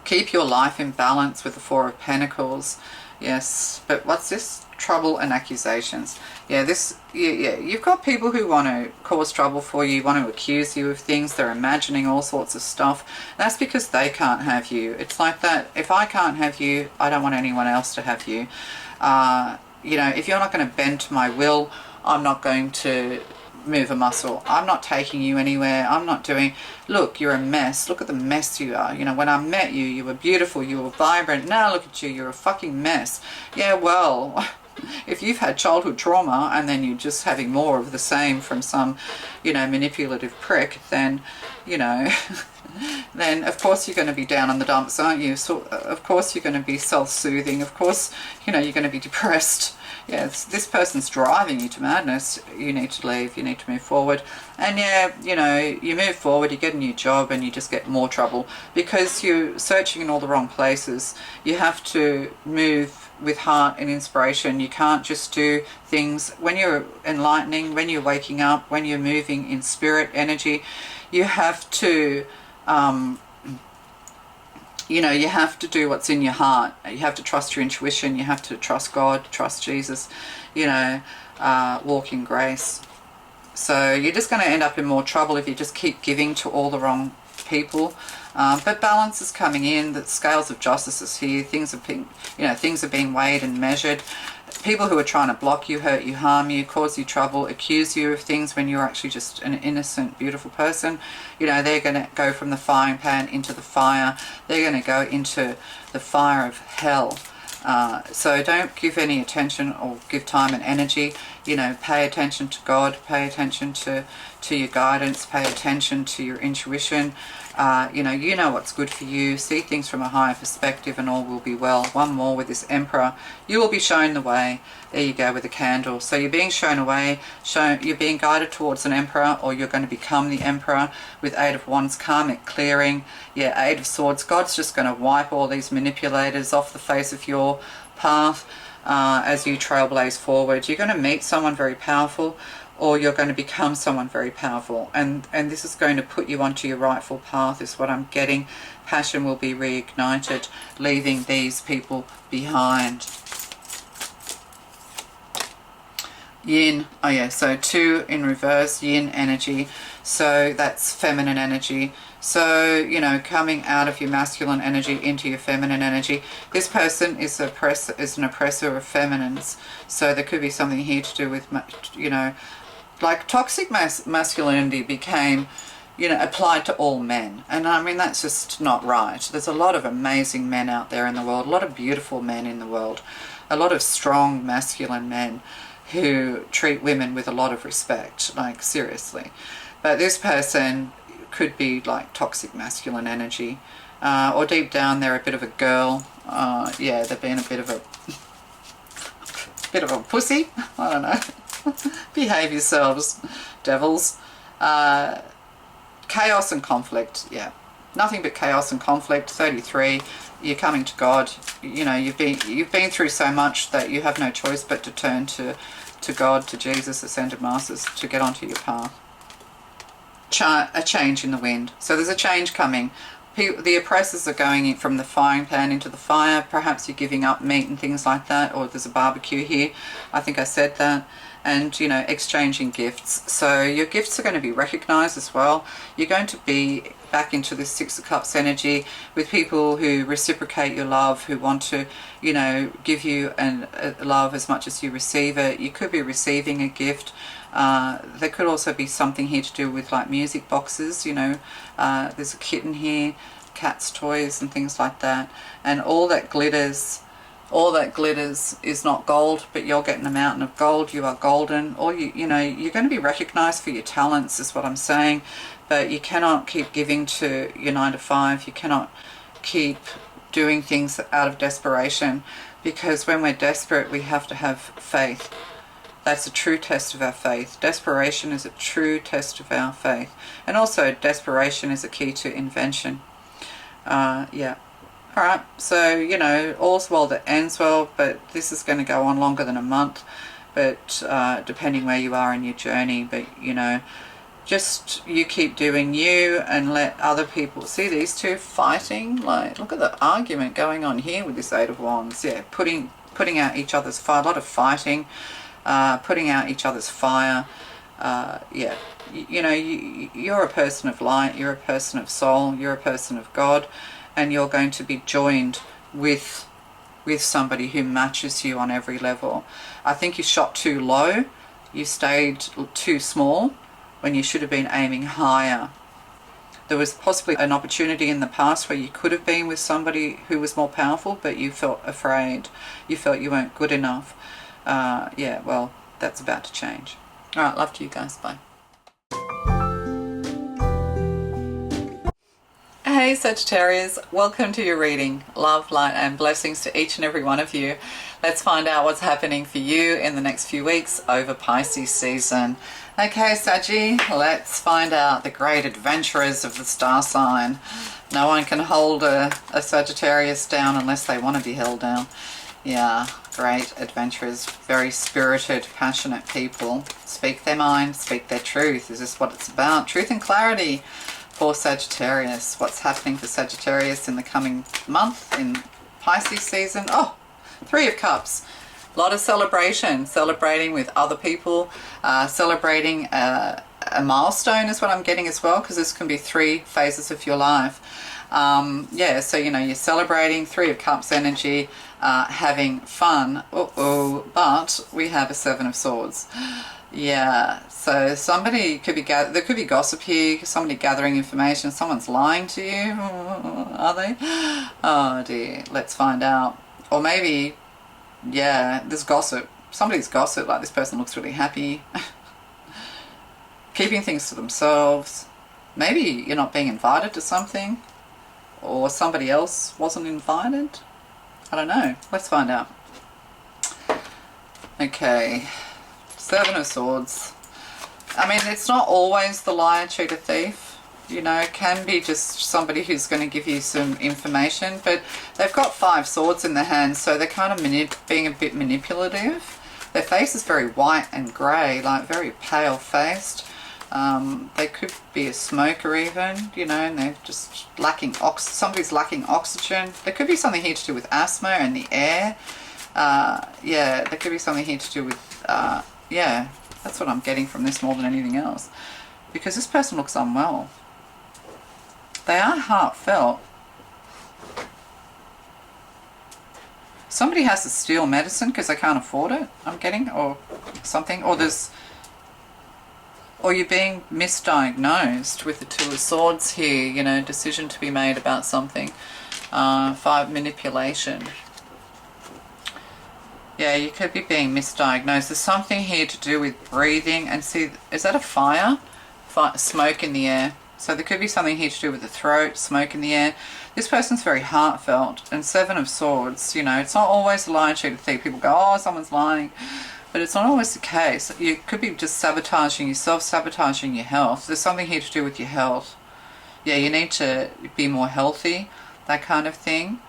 Keep your life in balance with the Four of Pentacles. Yes, but what's this? Trouble and accusations. Yeah, you've got people who want to cause trouble for you, want to accuse you of things. They're imagining all sorts of stuff. That's because they can't have you. It's like that, if I can't have you, I don't want anyone else to have you. If you're not going to bend to my will, I'm not going to move a muscle. I'm not taking you anywhere. I'm not doing... Look, you're a mess. Look at the mess you are. When I met you, you were beautiful, you were vibrant. Now look at you, you're a fucking mess. Yeah, well... If you've had childhood trauma and then you're just having more of the same from some, manipulative prick, then, then of course you're going to be down in the dumps, aren't you? So of course you're going to be self-soothing. Of course, you're going to be depressed. Yeah, this person's driving you to madness. You need to leave. You need to move forward. And yeah, you move forward, you get a new job, and you just get more trouble because you're searching in all the wrong places. You have to move with heart and inspiration. You can't just do things when you're enlightening, when you're waking up, when you're moving in spirit energy. You have to you have to do what's in your heart. You have to trust your intuition. You have to trust God, trust Jesus, walk in grace. So you're just going to end up in more trouble if you just keep giving to all the wrong people. But balance is coming in. The scales of justice is here. Things are being, things are being weighed and measured. People who are trying to block you, hurt you, harm you, cause you trouble, accuse you of things when you're actually just an innocent, beautiful person, they're going to go from the frying pan into the fire. They're going to go into the fire of hell. So don't give any attention or give time and energy. Pay attention to God, pay attention to your guidance, pay attention to your intuition. You know what's good for you. See things from a higher perspective and all will be well. One more with this Emperor. You will be shown the way. There you go with the candle. So you're being shown a way, you're being guided towards an Emperor, or you're going to become the Emperor with Eight of Wands, karmic clearing. Yeah, Eight of Swords. God's just going to wipe all these manipulators off the face of your path as you trailblaze forward. You're going to meet someone very powerful, or you're going to become someone very powerful, and this is going to put you onto your rightful path, is what I'm getting. Passion will be reignited, leaving these people behind. Yin, oh yeah, so 2 in reverse, yin energy, so that's feminine energy. So, coming out of your masculine energy into your feminine energy. This person is an oppressor of feminines, so there could be something here to do with, like toxic masculinity became, applied to all men. And I mean, that's just not right. There's a lot of amazing men out there in the world, a lot of beautiful men in the world, a lot of strong masculine men who treat women with a lot of respect, like seriously. But this person could be like toxic masculine energy, or deep down they're a bit of a girl. Yeah, they've been a bit of a pussy. I don't know. Behave yourselves, devils. Chaos and conflict. Yeah, nothing but chaos and conflict. 33. You're coming to God. You've been through so much that you have no choice but to turn to God, to Jesus, Ascended Masters, to get onto your path. A change in the wind. So there's a change coming. The oppressors are going in from the frying pan into the fire. Perhaps you're giving up meat and things like that, or there's a barbecue here. I think I said that. And, exchanging gifts. So your gifts are going to be recognized as well. You're going to be back into this 6 of Cups energy with people who reciprocate your love, who want to, give you love as much as you receive it. You could be receiving a gift. There could also be something here to do with like music boxes, there's a kitten here, cat's toys and things like that. And all that glitters is not gold, but you're getting a mountain of gold. You are golden. Or you're going to be recognized for your talents, is what I'm saying. But you cannot keep giving to your 9 to 5. You cannot keep doing things out of desperation, because when we're desperate, we have to have faith. That's a true test of our faith. Desperation is a true test of our faith. And also desperation is a key to invention. Yeah. Alright, so, all's well that ends well, but this is going to go on longer than a month, but depending where you are in your journey. But, just you keep doing you and let other people see these two fighting. Like, look at the argument going on here with this 8 of Wands. Yeah, putting out each other's fire, a lot of fighting, putting out each other's fire. Yeah, you're a person of light, you're a person of soul, you're a person of God. And you're going to be joined with somebody who matches you on every level. I think you shot too low. You stayed too small when you should have been aiming higher. There was possibly an opportunity in the past where you could have been with somebody who was more powerful, but you felt afraid. You felt you weren't good enough. Yeah, well, that's about to change. All right, love to you guys. Bye. Hey Sagittarius, welcome to your reading. Love, light and blessings to each and every one of you. Let's find out what's happening for you in the next few weeks over Pisces season. Okay Saggy, let's find out the great adventurers of the star sign. No one can hold a Sagittarius down unless they want to be held down. Yeah, great adventurers, very spirited, passionate people. Speak their mind, speak their truth. Is this what it's about? Truth and clarity. For Sagittarius, what's happening for Sagittarius in the coming month in Pisces season? Oh, 3 of Cups. A lot of celebration, celebrating with other people, celebrating a a milestone is what I'm getting as well, because this can be 3 phases of your life. Yeah, so you know, you're celebrating, 3 of Cups energy, having fun. But we have a 7 of Swords. Yeah, so somebody could be, there could be gossip here, somebody gathering information, someone's lying to you. Are they? Oh dear, let's find out. Or maybe, yeah, there's gossip. Somebody's gossip, like this person looks really happy. Keeping things to themselves. Maybe you're not being invited to something, or somebody else wasn't invited. I don't know. Let's find out. Okay. 7 of Swords. I mean, it's not always the liar, cheater, thief. You know, it can be just somebody who's going to give you some information. But they've got 5 swords in their hands, so they're kind of being a bit manipulative. Their face is very white and grey, like very pale-faced. They could be a smoker even, you know, and they're just lacking somebody's lacking oxygen. There could be something here to do with asthma and the air. Yeah, there could be something here to do with, yeah, that's what I'm getting from this more than anything else. Because this person looks unwell. They are heartfelt. Somebody has to steal medicine because they can't afford it, I'm getting, or something. Or you're being misdiagnosed with the 2 of Swords here, you know, decision to be made about something. 5, manipulation. Yeah, you could be being misdiagnosed. There's something here to do with breathing. And see, is that a fire? Smoke in the air. So there could be something here to do with the throat, smoke in the air. This person's very heartfelt. And 7 of Swords, you know, it's not always a liar, cheater, thief. People go, oh, someone's lying. But it's not always the case. You could be just sabotaging yourself, sabotaging your health. There's something here to do with your health. Yeah, you need to be more healthy, that kind of thing.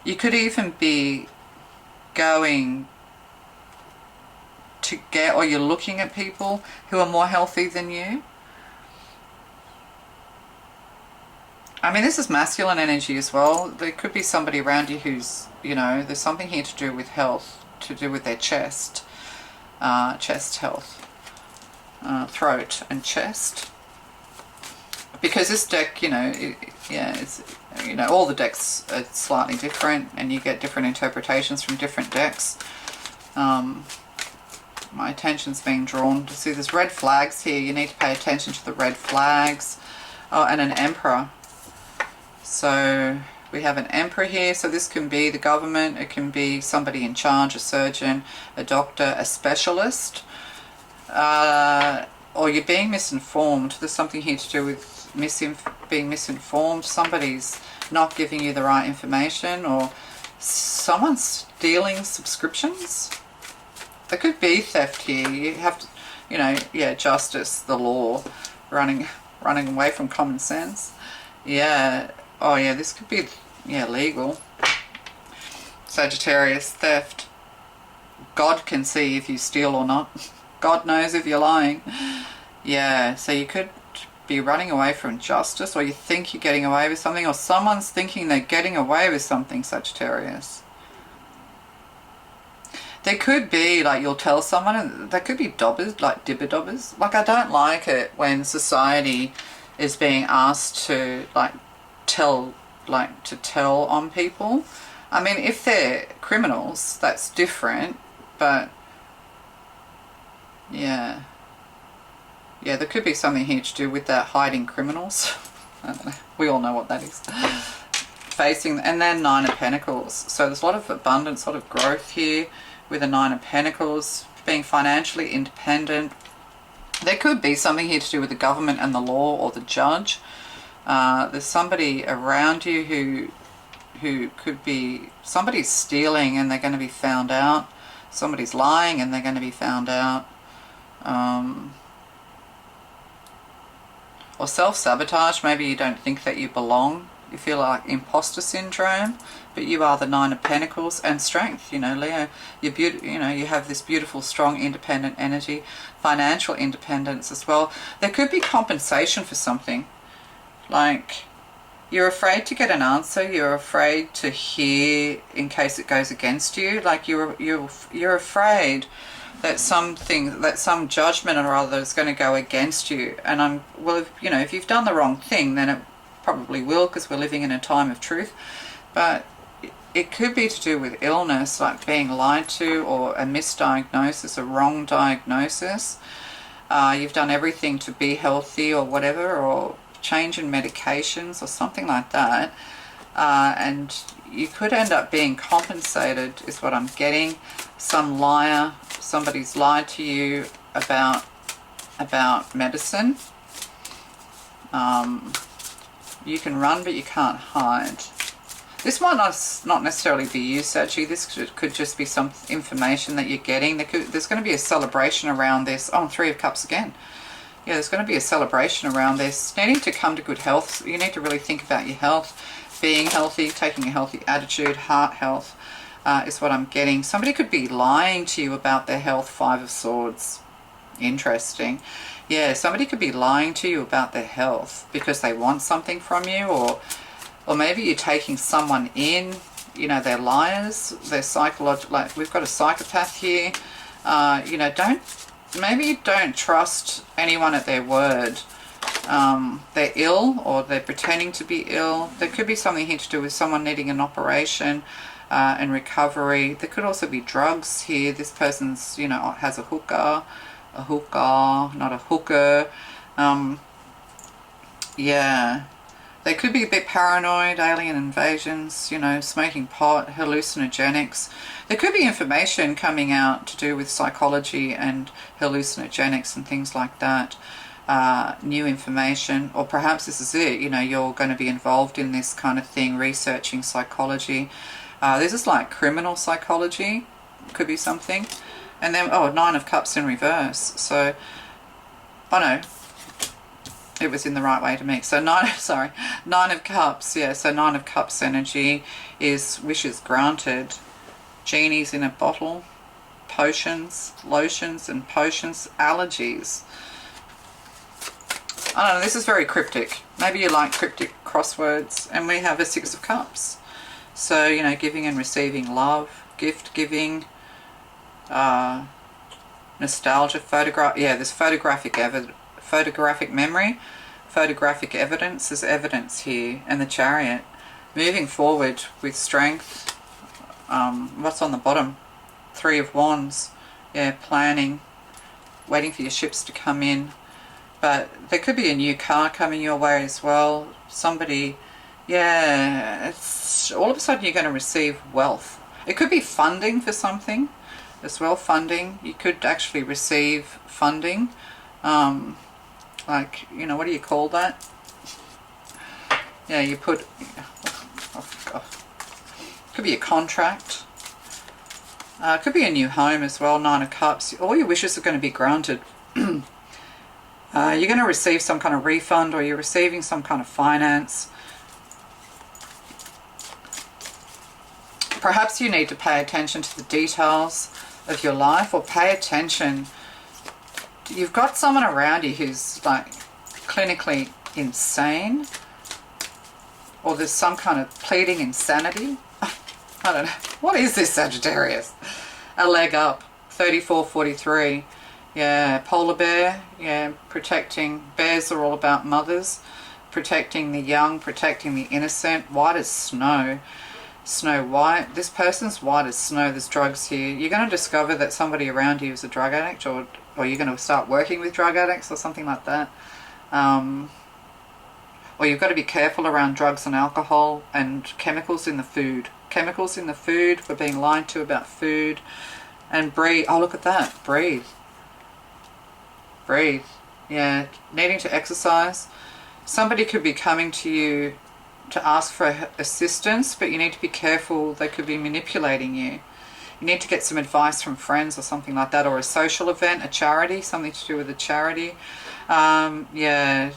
You could even be going to get, or you're looking at people who are more healthy than you. I mean, this is masculine energy as well. There could be somebody around you who's, you know, there's something here to do with health, to do with their chest, chest health, throat and chest. Because this deck, you know, yeah, it's, you know, all the decks are slightly different and you get different interpretations from different decks. My attention's being drawn to see there's red flags here. You need to pay attention to the red flags. Oh, and an Emperor. So we have an Emperor here, so this can be the government, it can be somebody in charge, a surgeon, a doctor, a specialist, or you're being misinformed. There's something here to do with being misinformed. Somebody's not giving you the right information, or someone's stealing subscriptions. There could be theft here. You have to, you know, yeah, justice, the law, running away from common sense. Yeah. Oh yeah, this could be, yeah, legal. Sagittarius, theft. God can see if you steal or not. God knows if you're lying. Yeah, so you could be running away from justice, or you think you're getting away with something, or someone's thinking they're getting away with something, Sagittarius. There could be, like, you'll tell someone, and there could be dobbers, like dibber-dobbers. Like, I don't like it when society is being asked to, like, tell on people. I mean, if they're criminals, that's different, but yeah, there could be something here to do with that, hiding criminals. I don't know. We all know what that is. Facing, and then 9 of Pentacles. So there's a lot of abundance, a lot of growth here with a 9 of Pentacles, being financially independent. There could be something here to do with the government and the law, or the judge. There's somebody around you who could be, somebody's stealing and they're going to be found out. Somebody's lying and they're going to be found out. Or self-sabotage. Maybe you don't think that you belong. You feel like imposter syndrome, but you are the 9 of Pentacles. And strength, you know, Leo. You're you know, you have this beautiful, strong, independent energy. Financial independence as well. There could be compensation for something. Like, you're afraid to get an answer, you're afraid to hear in case it goes against you. Like, you're afraid that some judgment or other is going to go against you. And well, if you've done the wrong thing, then it probably will, because we're living in a time of truth. But it could be to do with illness, like being lied to, or a misdiagnosis, a wrong diagnosis. You've done everything to be healthy or whatever, or change in medications or something like that. And you could end up being compensated, is what I'm getting. Some liar, somebody's lied to you about medicine. You can run, but you can't hide. This might not necessarily be you, Saggy. This could just be some information that you're getting. There's going to be a celebration around this. Oh, 3 of Cups again. Yeah, there's going to be a celebration around this. Needing to come to good health. You need to really think about your health. Being healthy, taking a healthy attitude, heart health is what I'm getting. Somebody could be lying to you about their health. 5 of Swords. Interesting. Yeah, somebody could be lying to you about their health because they want something from you, or maybe you're taking someone in, they're liars, they're psychological, like we've got a psychopath here. Maybe don't trust anyone at their word. They're ill, or they're pretending to be ill. There could be something here to do with someone needing an operation and recovery. There could also be drugs here. This person's, has a hookah, not a hooker. Yeah. They could be a bit paranoid, alien invasions, smoking pot, hallucinogenics. There could be information coming out to do with psychology and hallucinogenics and things like that. New information, or perhaps this is it, you're going to be involved in this kind of thing, researching psychology. This is like criminal psychology, could be something. And then, 9 of Cups in reverse. So, no. It was in the right way to me. So 9 of Cups, yeah. So 9 of Cups energy is wishes granted. Genies in a bottle, potions, lotions and potions, allergies. I don't know, this is very cryptic. Maybe you like cryptic crosswords. And we have a 6 of Cups. So, giving and receiving love, gift giving, nostalgia, there's photographic memory, photographic evidence. There's evidence here. And the Chariot, moving forward with strength. What's on the bottom? 3 of Wands. Yeah, planning, waiting for your ships to come in. But there could be a new car coming your way as well. Somebody, it's all of a sudden you're going to receive wealth. It could be funding for something as well. Funding, you could actually receive funding. Like, what do you call that? Yeah, you put, could be a contract. Could be a new home as well. 9 of Cups. All your wishes are going to be granted. You're going to receive some kind of refund, or you're receiving some kind of finance. Perhaps you need to pay attention to the details of your life, or pay attention. You've got someone around you who's like clinically insane, or there's some kind of pleading insanity. I don't know. What is this, Sagittarius? A leg up. 34-43. Yeah, polar bear. Yeah, protecting. Bears are all about mothers. Protecting the young, protecting the innocent. White as snow. Snow White. This person's white as snow. There's drugs here. You're going to discover that somebody around you is a drug addict, or you're going to start working with drug addicts or something like that. Or you've got to be careful around drugs and alcohol and chemicals in the food. Chemicals in the food. We're being lied to about food. And breathe. Oh, look at that. Breathe. Breathe. Yeah. Needing to exercise. Somebody could be coming to you to ask for assistance, but you need to be careful. They could be manipulating you. You need to get some advice from friends or something like that, or a social event, a charity, something to do with a charity. Yeah,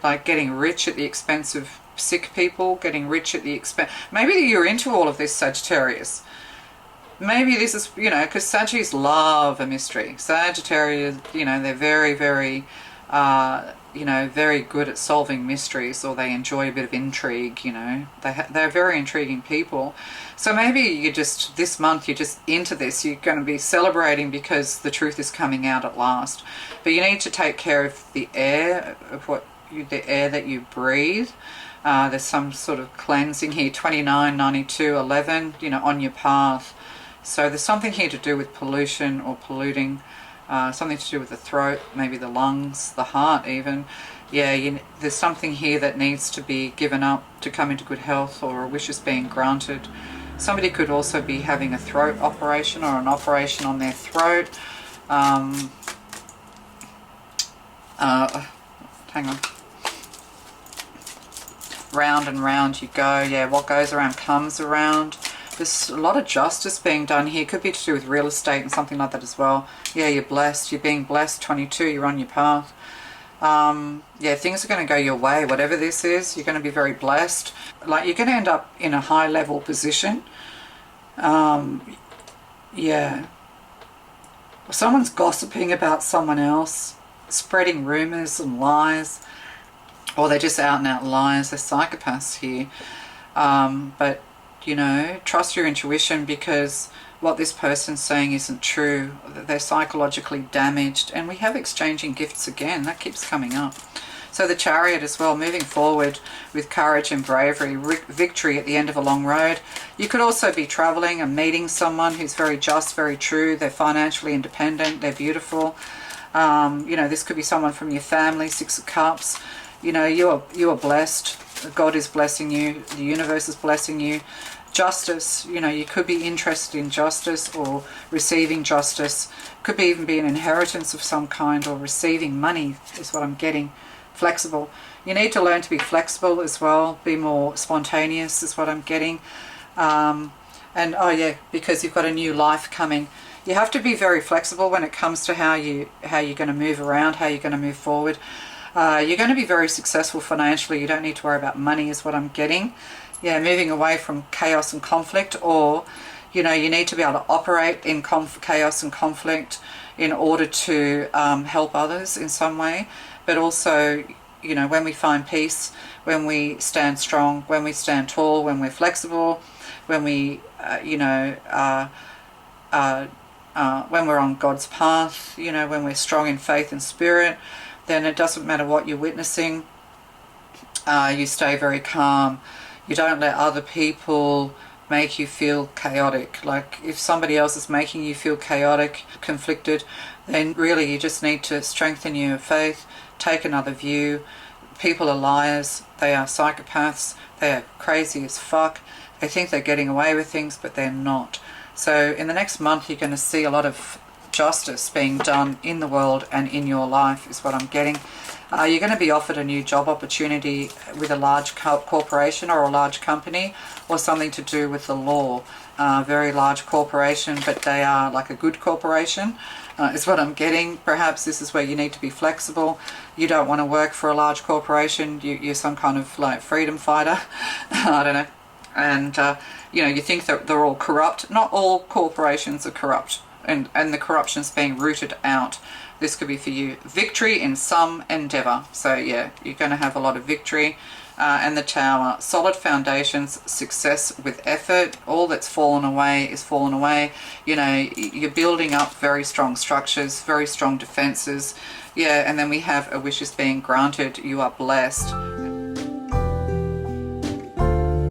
like getting rich at the expense of sick people, getting rich at the expense. Maybe you're into all of this, Sagittarius. Maybe this is, because Sagittarius love a mystery. Sagittarius, they're very, very you know, very good at solving mysteries, or they enjoy a bit of intrigue, you know. They're very intriguing people. So maybe you just, this month, you're just into this. You're going to be celebrating because the truth is coming out at last. But you need to take care of the air, of the air that you breathe. There's some sort of cleansing here, 29, 92, 11, you know, on your path. So there's something here to do with pollution or polluting, something to do with the throat, maybe the lungs, the heart even. Yeah, there's something here that needs to be given up to come into good health, or a wish is being granted. Somebody could also be having a throat operation or an operation on their throat. Hang on. Round and round you go. Yeah, what goes around comes around. There's a lot of justice being done here. Could be to do with real estate and something like that as well. Yeah, you're blessed. You're being blessed. 22, you're on your path. Yeah, things are going to go your way. Whatever this is, you're going to be very blessed. Like, you're going to end up in a high level position. Yeah. Someone's gossiping about someone else, spreading rumors and lies. Or they're just out and out liars. They're psychopaths here. But, you know, trust your intuition, because what this person's saying isn't true. They're psychologically damaged. And we have exchanging gifts again. That keeps coming up. So the Chariot as well, moving forward with courage and bravery, victory at the end of a long road. You could also be traveling and meeting someone who's very just, very true. They're financially independent. They're beautiful. You know, this could be someone from your family, 6 of Cups. You know, you are blessed. God is blessing you. The universe is blessing you. Justice, you know, you could be interested in justice or receiving justice. Could be even be an inheritance of some kind, or receiving money is what I'm getting. Flexible. You need to learn to be flexible as well. Be more spontaneous is what I'm getting. And oh yeah, because you've got a new life coming. You have to be very flexible when it comes to how you're going to move around, how you're going to move forward. You're going to be very successful financially. You don't need to worry about money is what I'm getting. Yeah, moving away from chaos and conflict, or, you know, you need to be able to operate in chaos and conflict in order to help others in some way. But also, you know, when we find peace, when we stand strong, when we stand tall, when we're flexible, when we, you know, when we're on God's path, you know, when we're strong in faith and spirit, then it doesn't matter what you're witnessing. You stay very calm. You don't let other people make you feel chaotic. Like, if somebody else is making you feel chaotic, conflicted, then really you just need to strengthen your faith, take another view. People are liars. They are psychopaths. They are crazy as fuck. They think they're getting away with things, but they're not. So in the next month, you're going to see a lot of justice being done in the world and in your life is what I'm getting. You're going to be offered a new job opportunity with a large corporation or a large company, or something to do with the law. Very large corporation, but they are like a good corporation is what I'm getting. Perhaps this is where you need to be flexible. You don't want to work for a large corporation. You're some kind of like freedom fighter. I don't know. And, you know, you think that they're all corrupt. Not all corporations are corrupt. And the corruption's being rooted out. This could be for you. Victory in some endeavor. So yeah, you're going to have a lot of victory. And the Tower, solid foundations, success with effort. All that's fallen away is fallen away. You know, you're building up very strong structures, very strong defenses. Yeah, and then we have a wish is being granted. You are blessed.